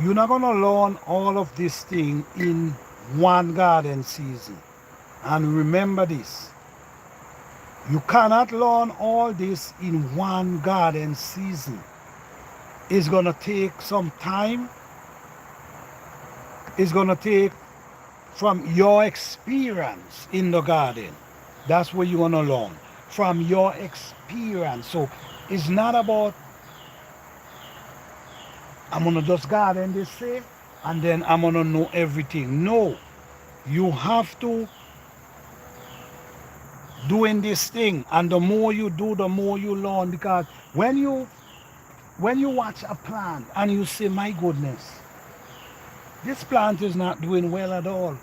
You're not going to learn all of this thing in one garden season. And remember this. You cannot learn all this in one garden season. It's going to take some time. It's going to take from your experience in the garden. That's what you're going to learn. From your experience. So it's not about, I'm going to just garden this way and then I'm going to know everything. No. You have to doing this thing, and the more you do, the more you learn. Because when you watch a plant and you say, my goodness, this plant is not doing well at all,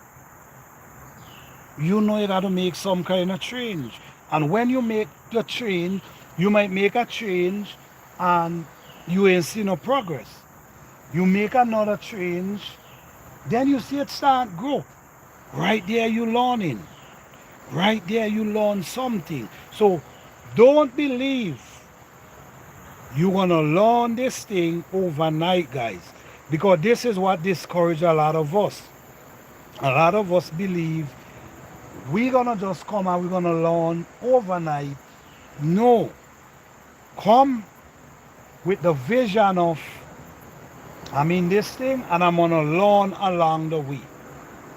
you know you got to make some kind of change. And when you make the change, you might make a change and you ain't see no progress. You make another change, then you see it start grow. Right there you learning. Right there you learn something. So don't believe you're going to learn this thing overnight, guys. Because this is what discourages a lot of us. A lot of us believe we're going to just come and we're going to learn overnight. No. Come with the vision of, I'm in this thing and I'm going to learn along the way.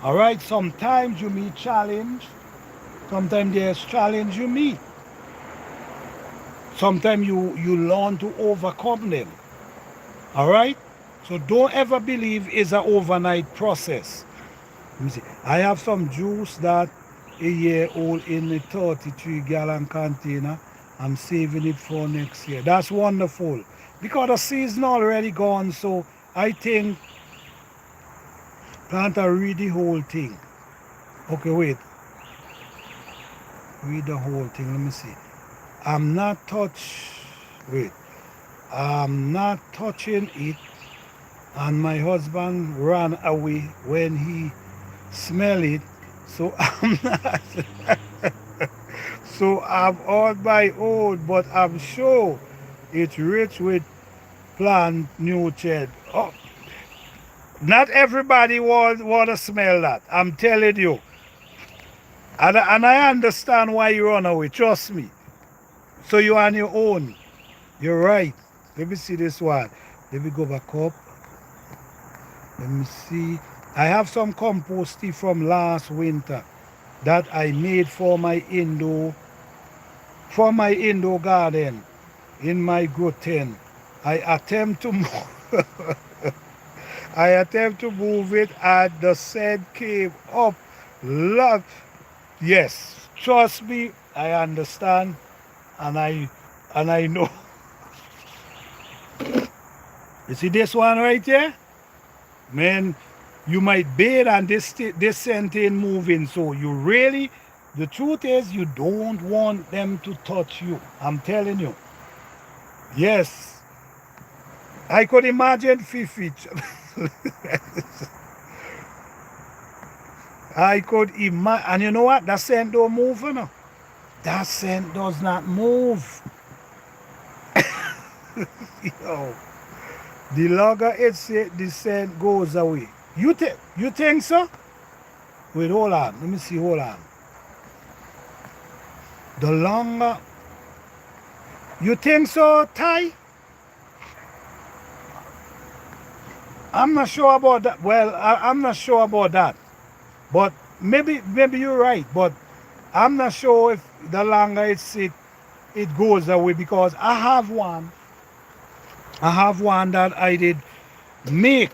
All right? Sometimes you meet challenge. Sometimes there's challenge you meet. Sometimes you learn to overcome them. All right? So don't ever believe it's an overnight process. Let me see. I have some juice that a year old in a 33-gallon container. I'm saving it for next year. That's wonderful. Because the season already gone, so I think plant to read the whole thing. Okay, wait. Read the whole thing. Let me see. I'm not touching it, and my husband ran away when he smelled it, so I'm not. So I'm on my own, but I'm sure it's rich with plant nutrient. Oh, not everybody want to smell that. I'm telling you. And I understand why you run away. Trust me. So you're on your own. You're right. Let me see this one. Let me go back up. Let me see. I have some compost tea from last winter that I made for my indoor garden in my grow tent. I attempt to move it and the scent came up. Love. Yes, trust me, I understand. and I know. You see this one right here? Man, you might bathe and this scent ain't moving. So you really, the truth is you don't want them to touch you. I'm telling you. Yes. I could imagine Fifi. I could imagine. And you know what? That scent don't move, you know. That scent does not move. Yo. The longer it's it, the scent goes away. You think so? Wait, hold on. Let me see, hold on. The longer you think so, Ty? I'm not sure about that. Well, I'm not sure about that. But maybe you're right. But I'm not sure if the longer it's it goes away because I have one. I have one that I did make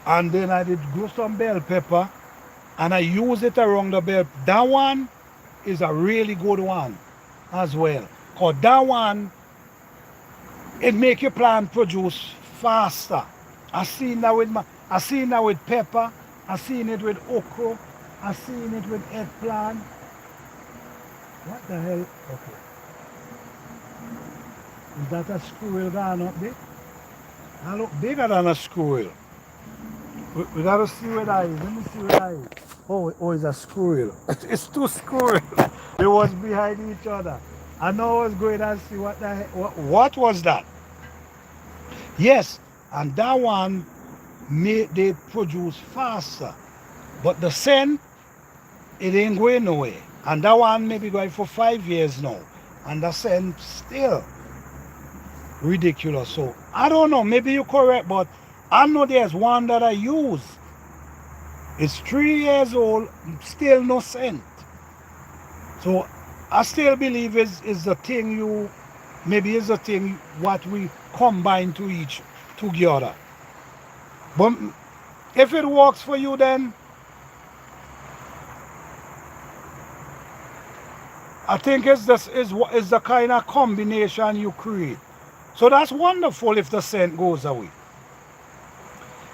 and then I did grow some bell pepper and I use it around the bell. That one is a really good one as well. Cause that one it make your plant produce faster. I seen that with pepper, I seen it with okra, I seen it with eggplant. What the hell? Okay. Is that a squirrel gone up there? I look bigger than a squirrel. We gotta see where that is. Let me see where that is. Oh, it's a squirrel. It's two squirrels. They was behind each other. I know I was going and see what the heck, what was that? Yes, and that one made they produce faster. But the scent, it ain't going nowhere. And that one maybe going for 5 years now. And the scent still ridiculous. So I don't know, maybe you're correct, but I know there's one that I use. It's 3 years old, still no scent. So I still believe is the thing you maybe is the thing what we combine to each together. But if it works for you, then I think it's this is the kind of combination you create. So that's wonderful if the scent goes away.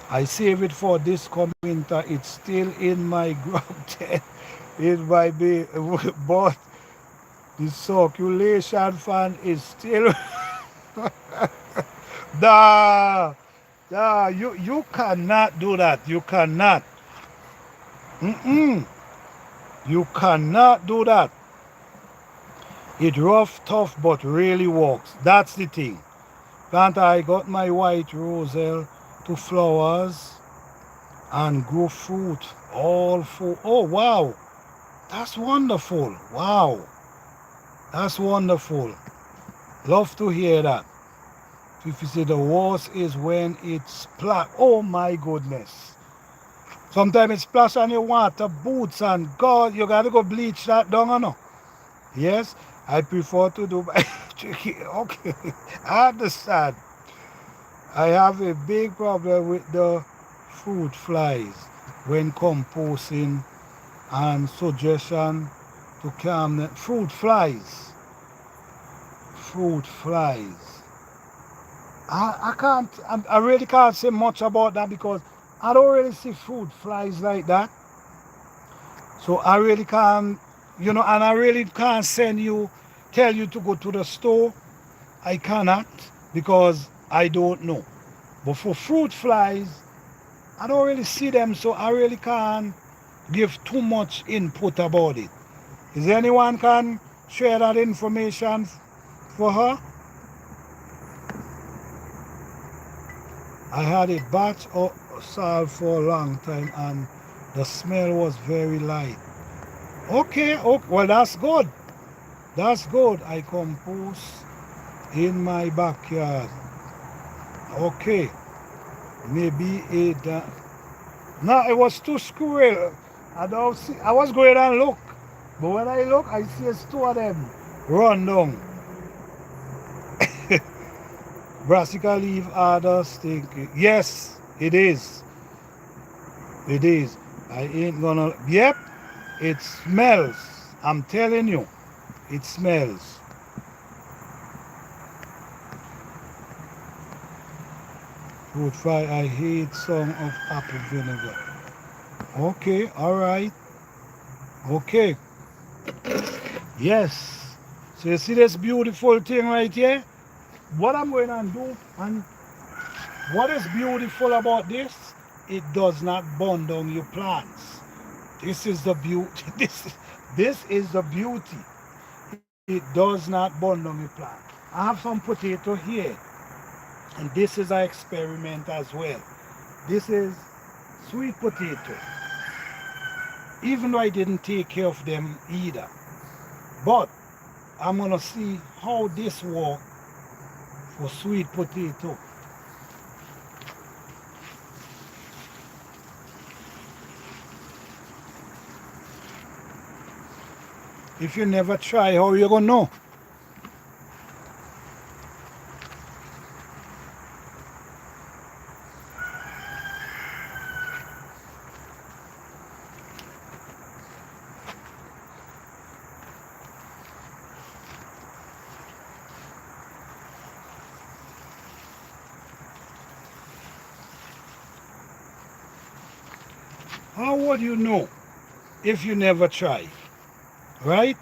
I save it for this coming winter. It's still in my ground tent. It might be, but the circulation fan is still. Nah, nah, you cannot do that. You cannot. Mm-mm. You cannot do that. It rough, tough, but really works. That's the thing. Plant I got my white roselle to flowers and grow fruit. All for oh wow. That's wonderful. Wow. That's wonderful. Love to hear that. If you say the worst is when it's splash. Oh my goodness. Sometimes it splash on your water boots and God, you gotta go bleach that down or no? Yes, I prefer to do my okay. I understand. I have a big problem with the fruit flies when composting and suggestion to calm the fruit flies. Fruit flies. I can't, I really can't say much about that because I don't really see fruit flies like that. So I really can't, and I really can't tell you to go to the store. I cannot because I don't know. But for fruit flies, I don't really see them, so I really can't give too much input about it. Is there anyone can share that information for her? I had a batch of salt for a long time and the smell was very light. Okay, well that's good. That's good. I compost in my backyard. Okay. Maybe no, it was too squirrel. I don't see. I was going and look. But when I look, I see two of them run down. Brassica leaf other stinky. Yes, it is. It is. I ain't gonna. Yep, it smells. I'm telling you, it smells. Good fight. I hate song of apple vinegar. Okay, all right. Okay. Yes. So you see this beautiful thing right here? What I'm going to do, and what is beautiful about this? It does not burn down your plants. This is the beauty. This is the beauty. It does not burn down your plant. I have some potato here, and this is an experiment as well. This is sweet potato. Even though I didn't take care of them either. But I'm gonna see how this works for sweet potato. If you never try, how you gonna know? How would you know if you never try? Right?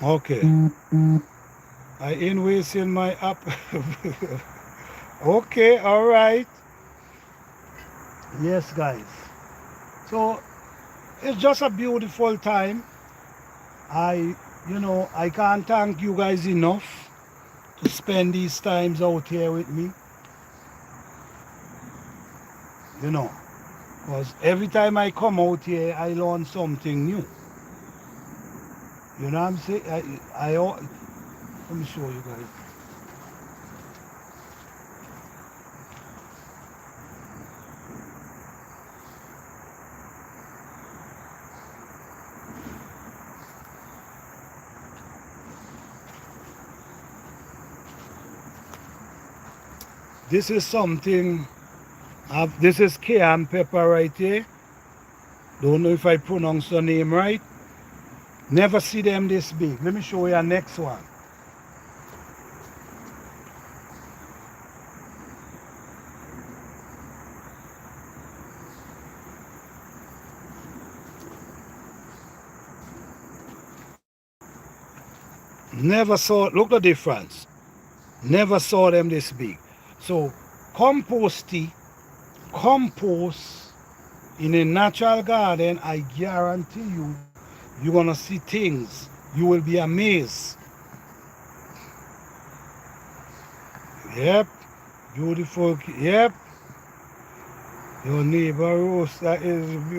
Okay. I ain't wasting my app. Okay, all right. Yes, guys. So it's just a beautiful time. I can't thank you guys enough to spend these times out here with me. You know, because every time I come out here, I learn something new. You know what I'm saying? Let me show you guys. This is something, this is cayenne pepper right here. Don't know if I pronounce the name right. Never see them this big. Let me show you the next one. Never saw, look the difference. Never saw them this big. So compost in a natural garden, I guarantee you, you're gonna see things. You will be amazed. Yep, beautiful. Yep, your neighbor rooster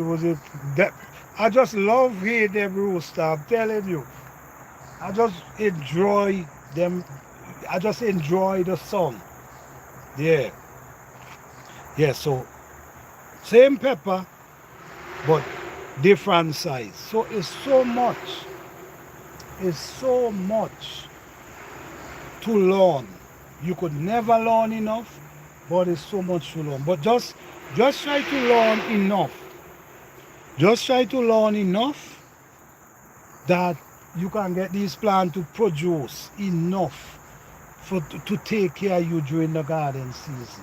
was it that? I just love hearing them rooster. I'm telling you, I just enjoy them. I just enjoy the song. Yeah, yeah. So same pepper, but different size. So it's so much. It's so much to learn. You could never learn enough, but it's so much to learn. But just try to learn enough. Just try to learn enough that you can get these plants to produce enough to take care of you during the garden season.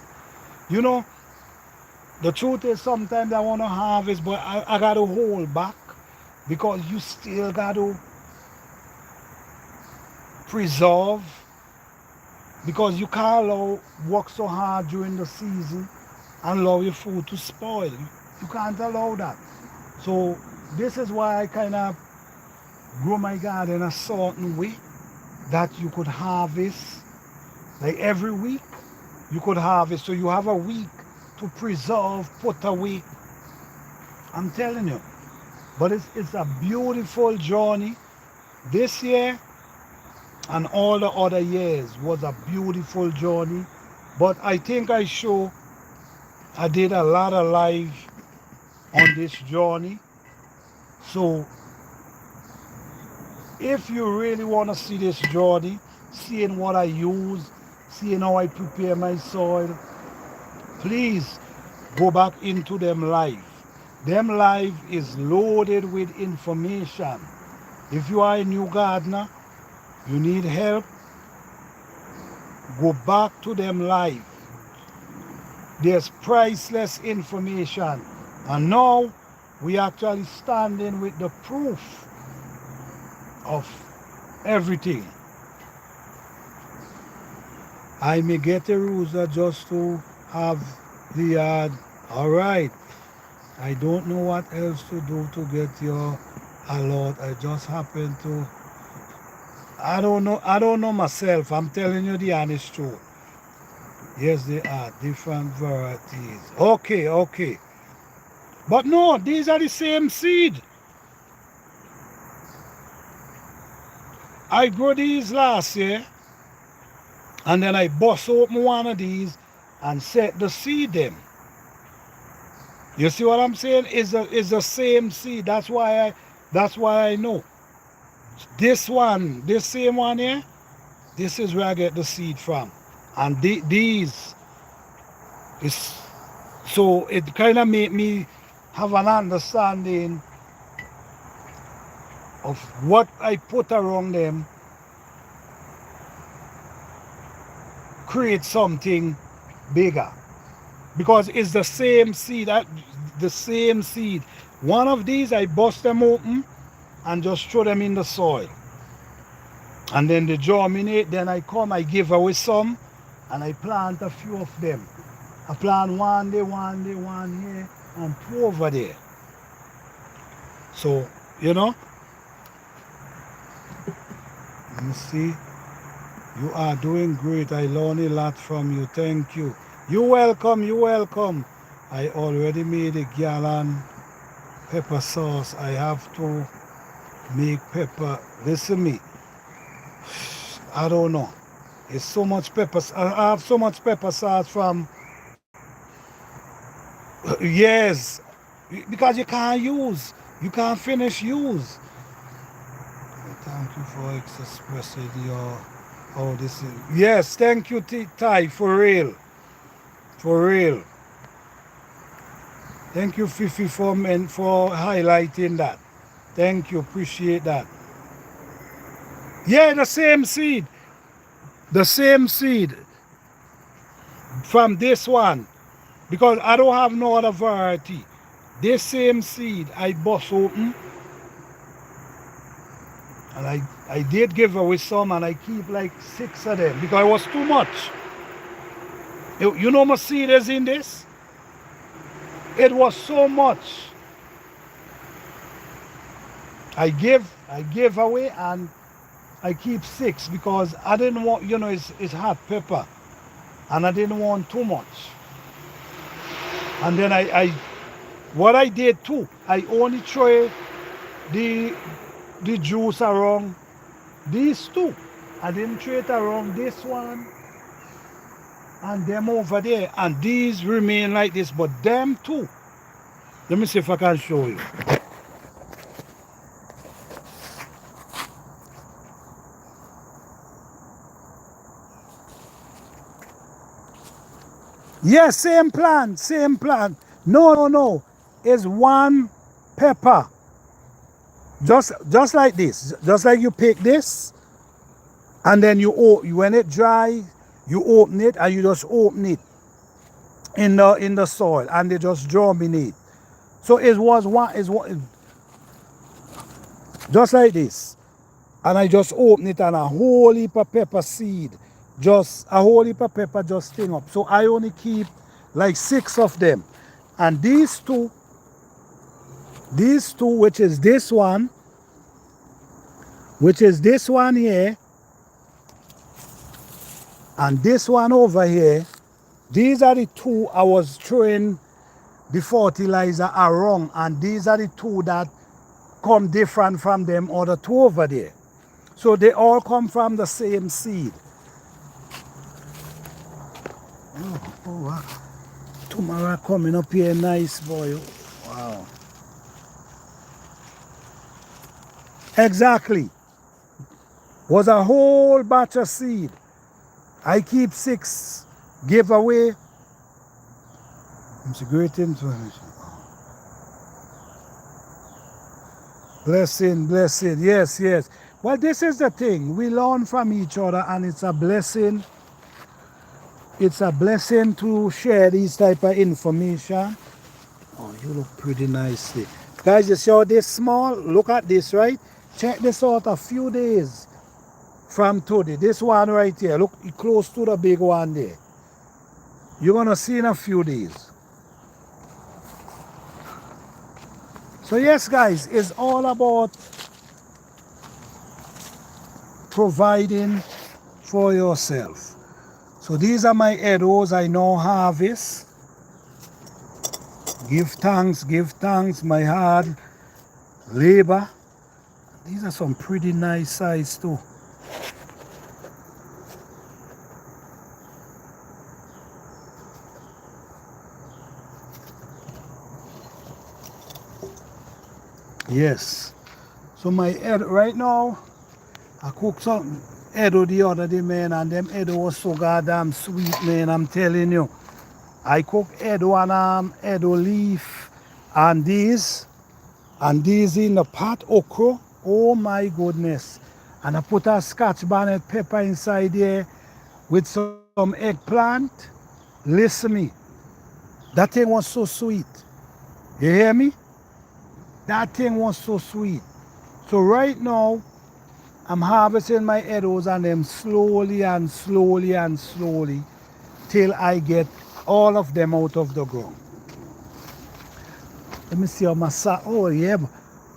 You know, the truth is sometimes I want to harvest, but I got to hold back because you still got to preserve, because you can't allow work so hard during the season and allow your food to spoil. You can't allow that. So this is why I kind of grow my garden a certain way that you could harvest, like every week you could harvest, so you have a week to preserve, put away. I'm telling you. But it's a beautiful journey. This year and all the other years was a beautiful journey. But I think I did a lot of live on this journey. So if you really want to see this journey, seeing what I use, seeing how I prepare my soil, please go back into them live. Them life is loaded with information. If you are a new gardener, you need help, go back to them live. There's priceless information. And now we actually standing with the proof of everything. I may get a rooster just to have the yard. All right. I don't know what else to do to get your allot. I just happen to. I don't know. I don't know myself. I'm telling you the honest truth. Yes, they are different varieties. Okay, okay. But no, these are the same seed. I grew these last year, and then I bust open one of these and set the seed them. You see what I'm saying? It's the same seed. That's why I know. This one, this same one here, this is where I get the seed from. And these is so it kind of made me have an understanding of what I put around them create something bigger, because it's the same seed. The same seed. One of these I bust them open and just throw them in the soil, and then they germinate. Then I give away some, and I plant a few of them. I plant one there, one here, and two over there. So, you know, let me see. You are doing great. I learned a lot from you. Thank you. You're welcome. You're welcome. I already made a gallon pepper sauce. I have to make pepper. Listen to me. I don't know. It's so much pepper. I have so much pepper sauce from. Yes. Because you can't use. You can't finish use. Thank you for expressing your. Oh, this is. Yes, thank you, Ty, for real. For real. Thank you, Fifi, for highlighting that. Thank you, appreciate that. Yeah, the same seed. The same seed from this one. Because I don't have no other variety. This same seed I bust open. And I did give away some, and I keep like 6 of them because it was too much. You know my seed is in this? It was so much. I give away, and I keep 6 because I didn't want, you know, it's hot pepper, and I didn't want too much. And then what I did too, I only throw the juice around these two. I didn't throw it around this one and them over there, and these remain like this, but them too. Let me see if I can show you. Yes, same plant, same plant. No. It's one pepper. Just like this. Just like you pick this, and then when it dry, you open it, and you just open it in the soil, and they just germinate. So it was just like this, and I just open it, and a whole heap of pepper seed, just a whole heap of pepper just thing up. So I only keep like 6 of them, and these two, which is this one here, and this one over here, these are the 2 I was throwing the fertilizer around, and these are the 2 that come different from them other 2 over there. So they all come from the same seed. Oh wow. Tomorrow coming up here, nice boy. Wow. Exactly. Was a whole batch of seed. I keep 6, give away. It's a great information. Blessing, blessing. Yes, yes. Well, this is the thing. We learn from each other, and it's a blessing. It's a blessing to share these type of information. Oh, you look pretty nicely. Guys, you see how this small? Look at this, right? Check this out a few days from today. This one right here. Look, it close to the big one there. You're going to see in a few days. So yes, guys, it's all about providing for yourself. So these are my edos I now harvest. Give thanks, my hard labor. These are some pretty nice size too. Yes. So my head right now, I cooked some edo the other day, man, and them edo was so goddamn sweet, man. I'm telling you. I cook edo and edo leaf and these in the pot okra. Oh my goodness. And I put a scotch bonnet pepper inside there with some eggplant. Listen me. That thing was so sweet. You hear me? That thing was so sweet. So right now, I'm harvesting my edos and them slowly and slowly and slowly till I get all of them out of the ground. Let me see how my oh yeah,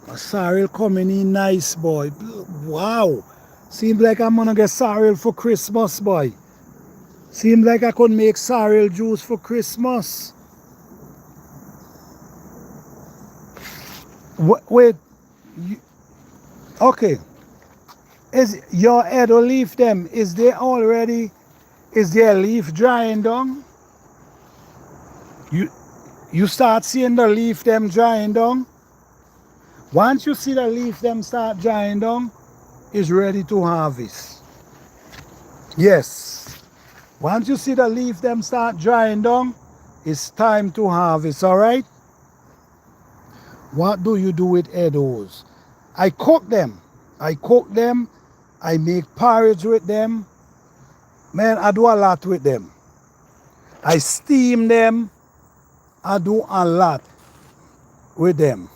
my sorrel coming in nice, boy. Wow. Seems like I'm gonna get sorrel for Christmas, boy. Seems like I could make sorrel juice for Christmas. Wait, okay. Is your edo leaf them? Is there leaf drying down? You start seeing the leaf them drying down. Once you see the leaf them start drying down, it's ready to harvest. Yes. Once you see the leaf them start drying down, it's time to harvest, all right? What do you do with edos? I cook them. I make porridge with them. Man, I do a lot with them. I steam them. I do a lot with them.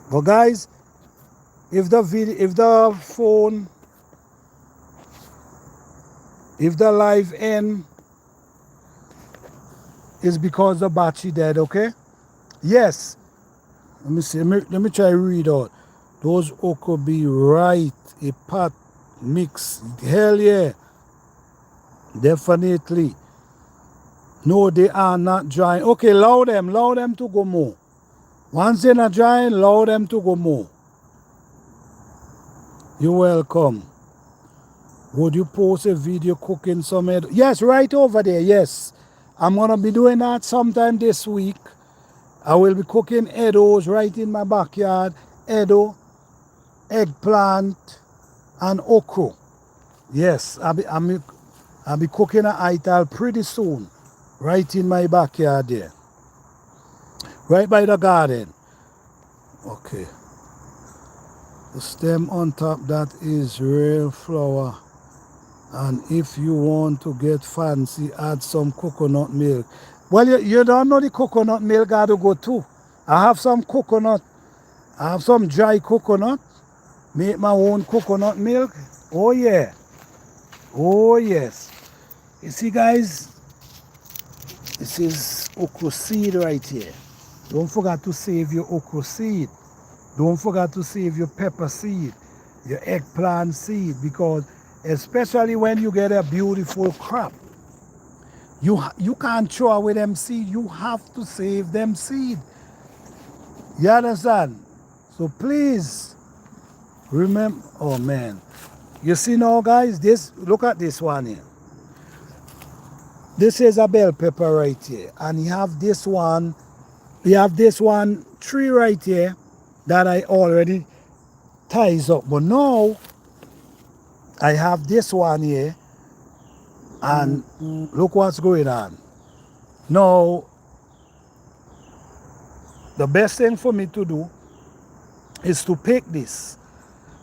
But guys, if the live end, is because the battery dead, okay? Yes. Let me see. Let me try to read out. Those okra be right. A pot mix. Hell yeah. Definitely. No, they are not drying. Okay, allow them to go more. Once they're not drying, allow them to go more. You're welcome. Would you post a video cooking some edo? Yes, right over there, yes. I'm going to be doing that sometime this week. I will be cooking edos right in my backyard. Edo, eggplant, and okra. Yes, I'll be cooking an ital pretty soon. Right in my backyard there. Right by the garden. Okay. The stem on top, that is real flour. And if you want to get fancy, add some coconut milk. Well, you don't know the coconut milk got to go too. I have some coconut. I have some dry coconut. Make my own coconut milk. Oh yeah. Oh yes. You see guys, this is okra seed right here. Don't forget to save your okra seed. Don't forget to save your pepper seed, your eggplant seed, because especially when you get a beautiful crop, you can't throw away them seed. You have to save them seed. You understand? So please remember. Oh man, you see now, guys. Look at this one here. This is a bell pepper right here, and you have this one. You have this one tree right here that I already ties up. But now I have this one here, and look what's going on. Now, the best thing for me to do is to pick this.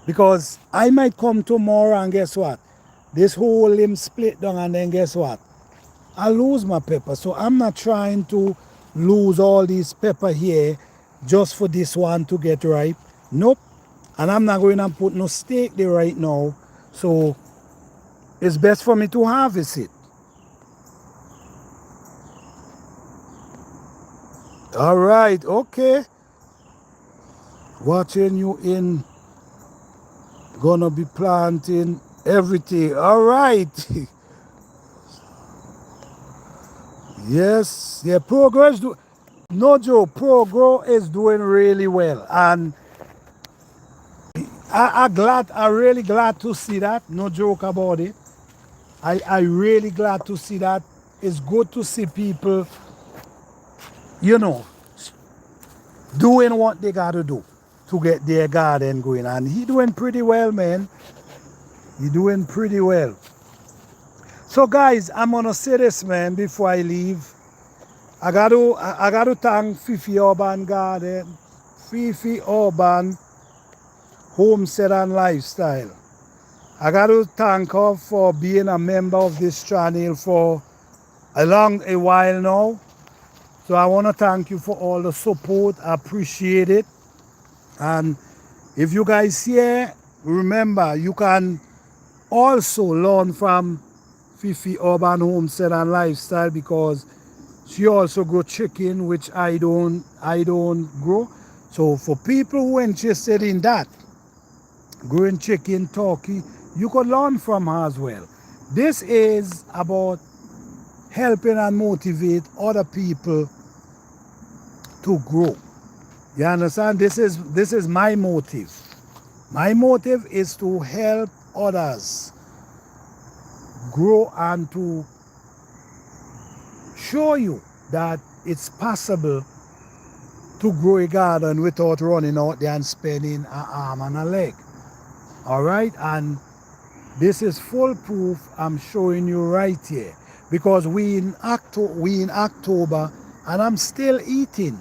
Because I might come tomorrow and guess what? This whole limb split down and then guess what? I lose my pepper. So I'm not trying to lose all these pepper here just for this one to get ripe. Nope. And I'm not going to put no stake there right now. So it's best for me to harvest it. All right, okay. Watching you in, gonna be planting everything. All right. Yes, yeah, progress. No joke, Pro is doing really well. And I really glad to see that. No joke about it. I really glad to see that. It's good to see people, you know, doing what they got to do to get their garden going. And he doing pretty well, man. He doing pretty well. So guys, I'm gonna say this, man, before I leave. I got to thank Fifi Urban Garden, Fifi Urban Homestead and Lifestyle. I got to thank her for being a member of this channel for a while now. So I want to thank you for all the support. I appreciate it. And if you guys here, remember, you can also learn from Fifi Urban Homestead and Lifestyle, because she also grow chicken, which I don't grow. So for people who are interested in that, growing chicken, turkey, you could learn from her as well. This is about helping and motivate other people to grow. You understand? This is my motive. My motive is to help others grow and to show you that it's possible to grow a garden without running out there and spending an arm and a leg. All right, and this is full proof. I'm showing you right here, because we in October and I'm still eating.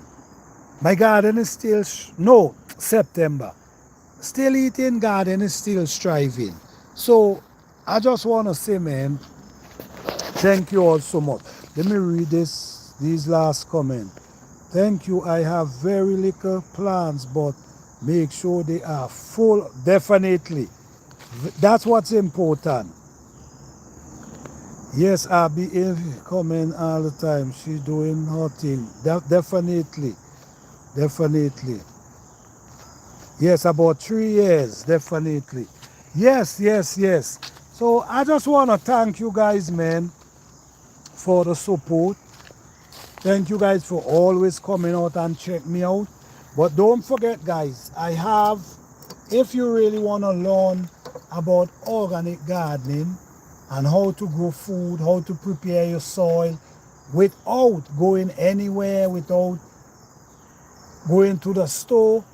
My garden is still September. Still eating, garden is still striving. So I just want to say, man, thank you all so much. Let me read these last comments. Thank you. I have very little plants, but make sure they are full. Definitely. That's what's important. Yes, I'll be in comment all the time. She's doing her thing. Definitely. Definitely. Yes, about 3 years. Definitely. Yes, yes, yes. So I just want to thank you guys, man, for the support. Thank you guys for always coming out and check me out. But don't forget, guys, I have, if you really want to learn about organic gardening and how to grow food, how to prepare your soil without going anywhere, without going to the store,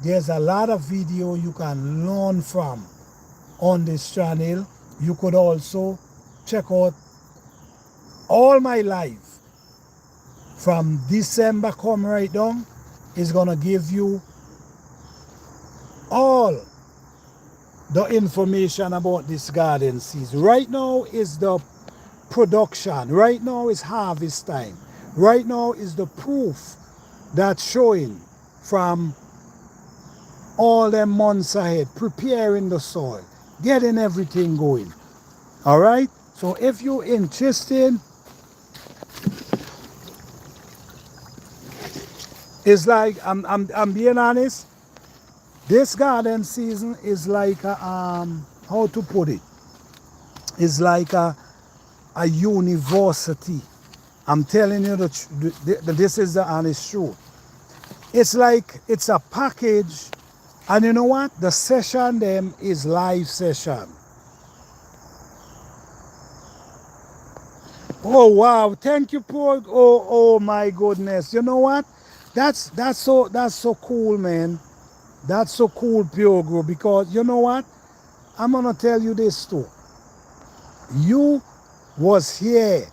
there's a lot of video you can learn from on this channel. You could also check out all my life from December come right down. Is gonna give you all the information about this garden season. Right now is the production. Right now is harvest time. Right now is the proof that's showing from all them months ahead, preparing the soil, getting everything going. All right. So if you're interested, it's like I'm being honest. This garden season is like a, how to put it? It's like a university. I'm telling you this is the honest truth. It's like it's a package, and you know what? The session them is live session. Oh wow! Thank you, Paul. Oh my goodness! You know what? That's so cool, man. That's so cool, Pure Grow, because you know what? I'm gonna tell you this too. You was here.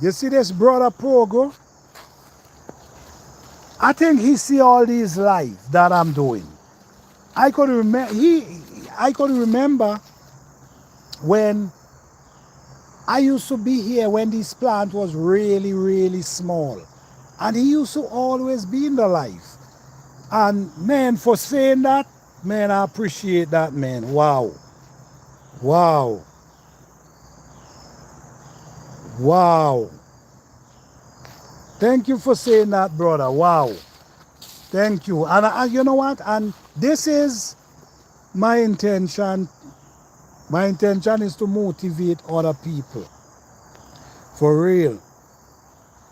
You see this brother Pure Grow? I think he see all these live that I'm doing. I could remember I could remember when I used to be here when this plant was really, really small. And he used to always be in the life. And man, for saying that, man, I appreciate that, man. Wow. Wow. Wow. Thank you for saying that, brother. Wow. Thank you. And you know what? And this is my intention. My intention is to motivate other people. For real.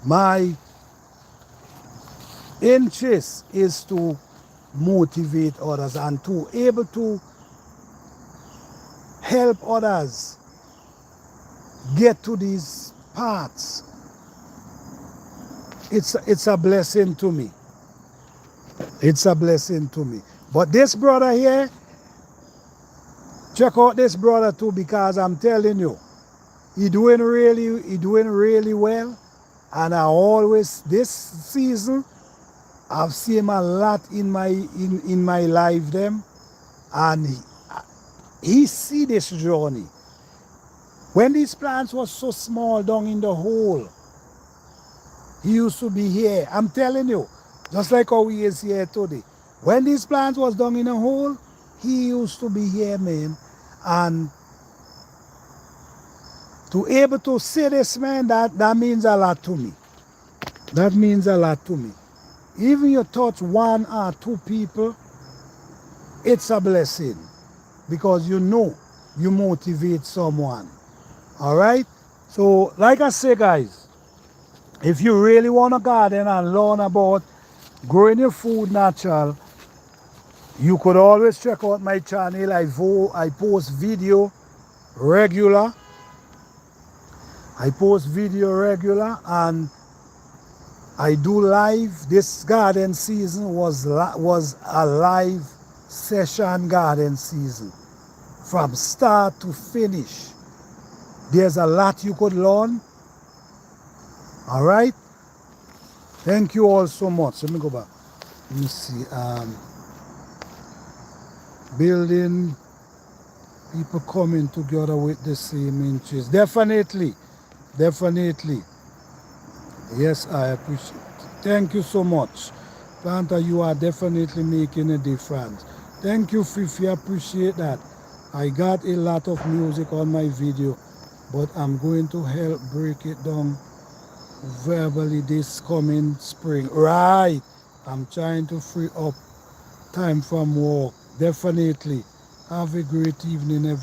My interest is to motivate others and to able to help others get to these parts. It's a blessing to me. It's a blessing to me. But this brother here, check out this brother too, because I'm telling you, he doing really well. And I always, this season, I've seen him a lot in my life them, and he see this journey. When these plants was so small down in the hole, he used to be here. I'm telling you, just like how he is here today. When these plants was down in a hole, he used to be here, man. And to able to see this, man, that means a lot to me. That means a lot to me. Even you touch one or two people, it's a blessing. Because you know you motivate someone. All right? So, like I say, guys, if you really want to garden and learn about growing your food natural, you could always check out my channel. I post video regular. I post video regular, and I do live. This garden season was a live session garden season. From start to finish. There's a lot you could learn. All right? Thank you all so much. Let me go back. Let me see. Building, people coming together with the same interest. Definitely. Definitely. Yes, I appreciate it. Thank you so much. Planter, you are definitely making a difference. Thank you, Fifi. I appreciate that. I got a lot of music on my video, but I'm going to help break it down verbally this coming spring. Right. I'm trying to free up time from work. Definitely. Have a great evening, everyone.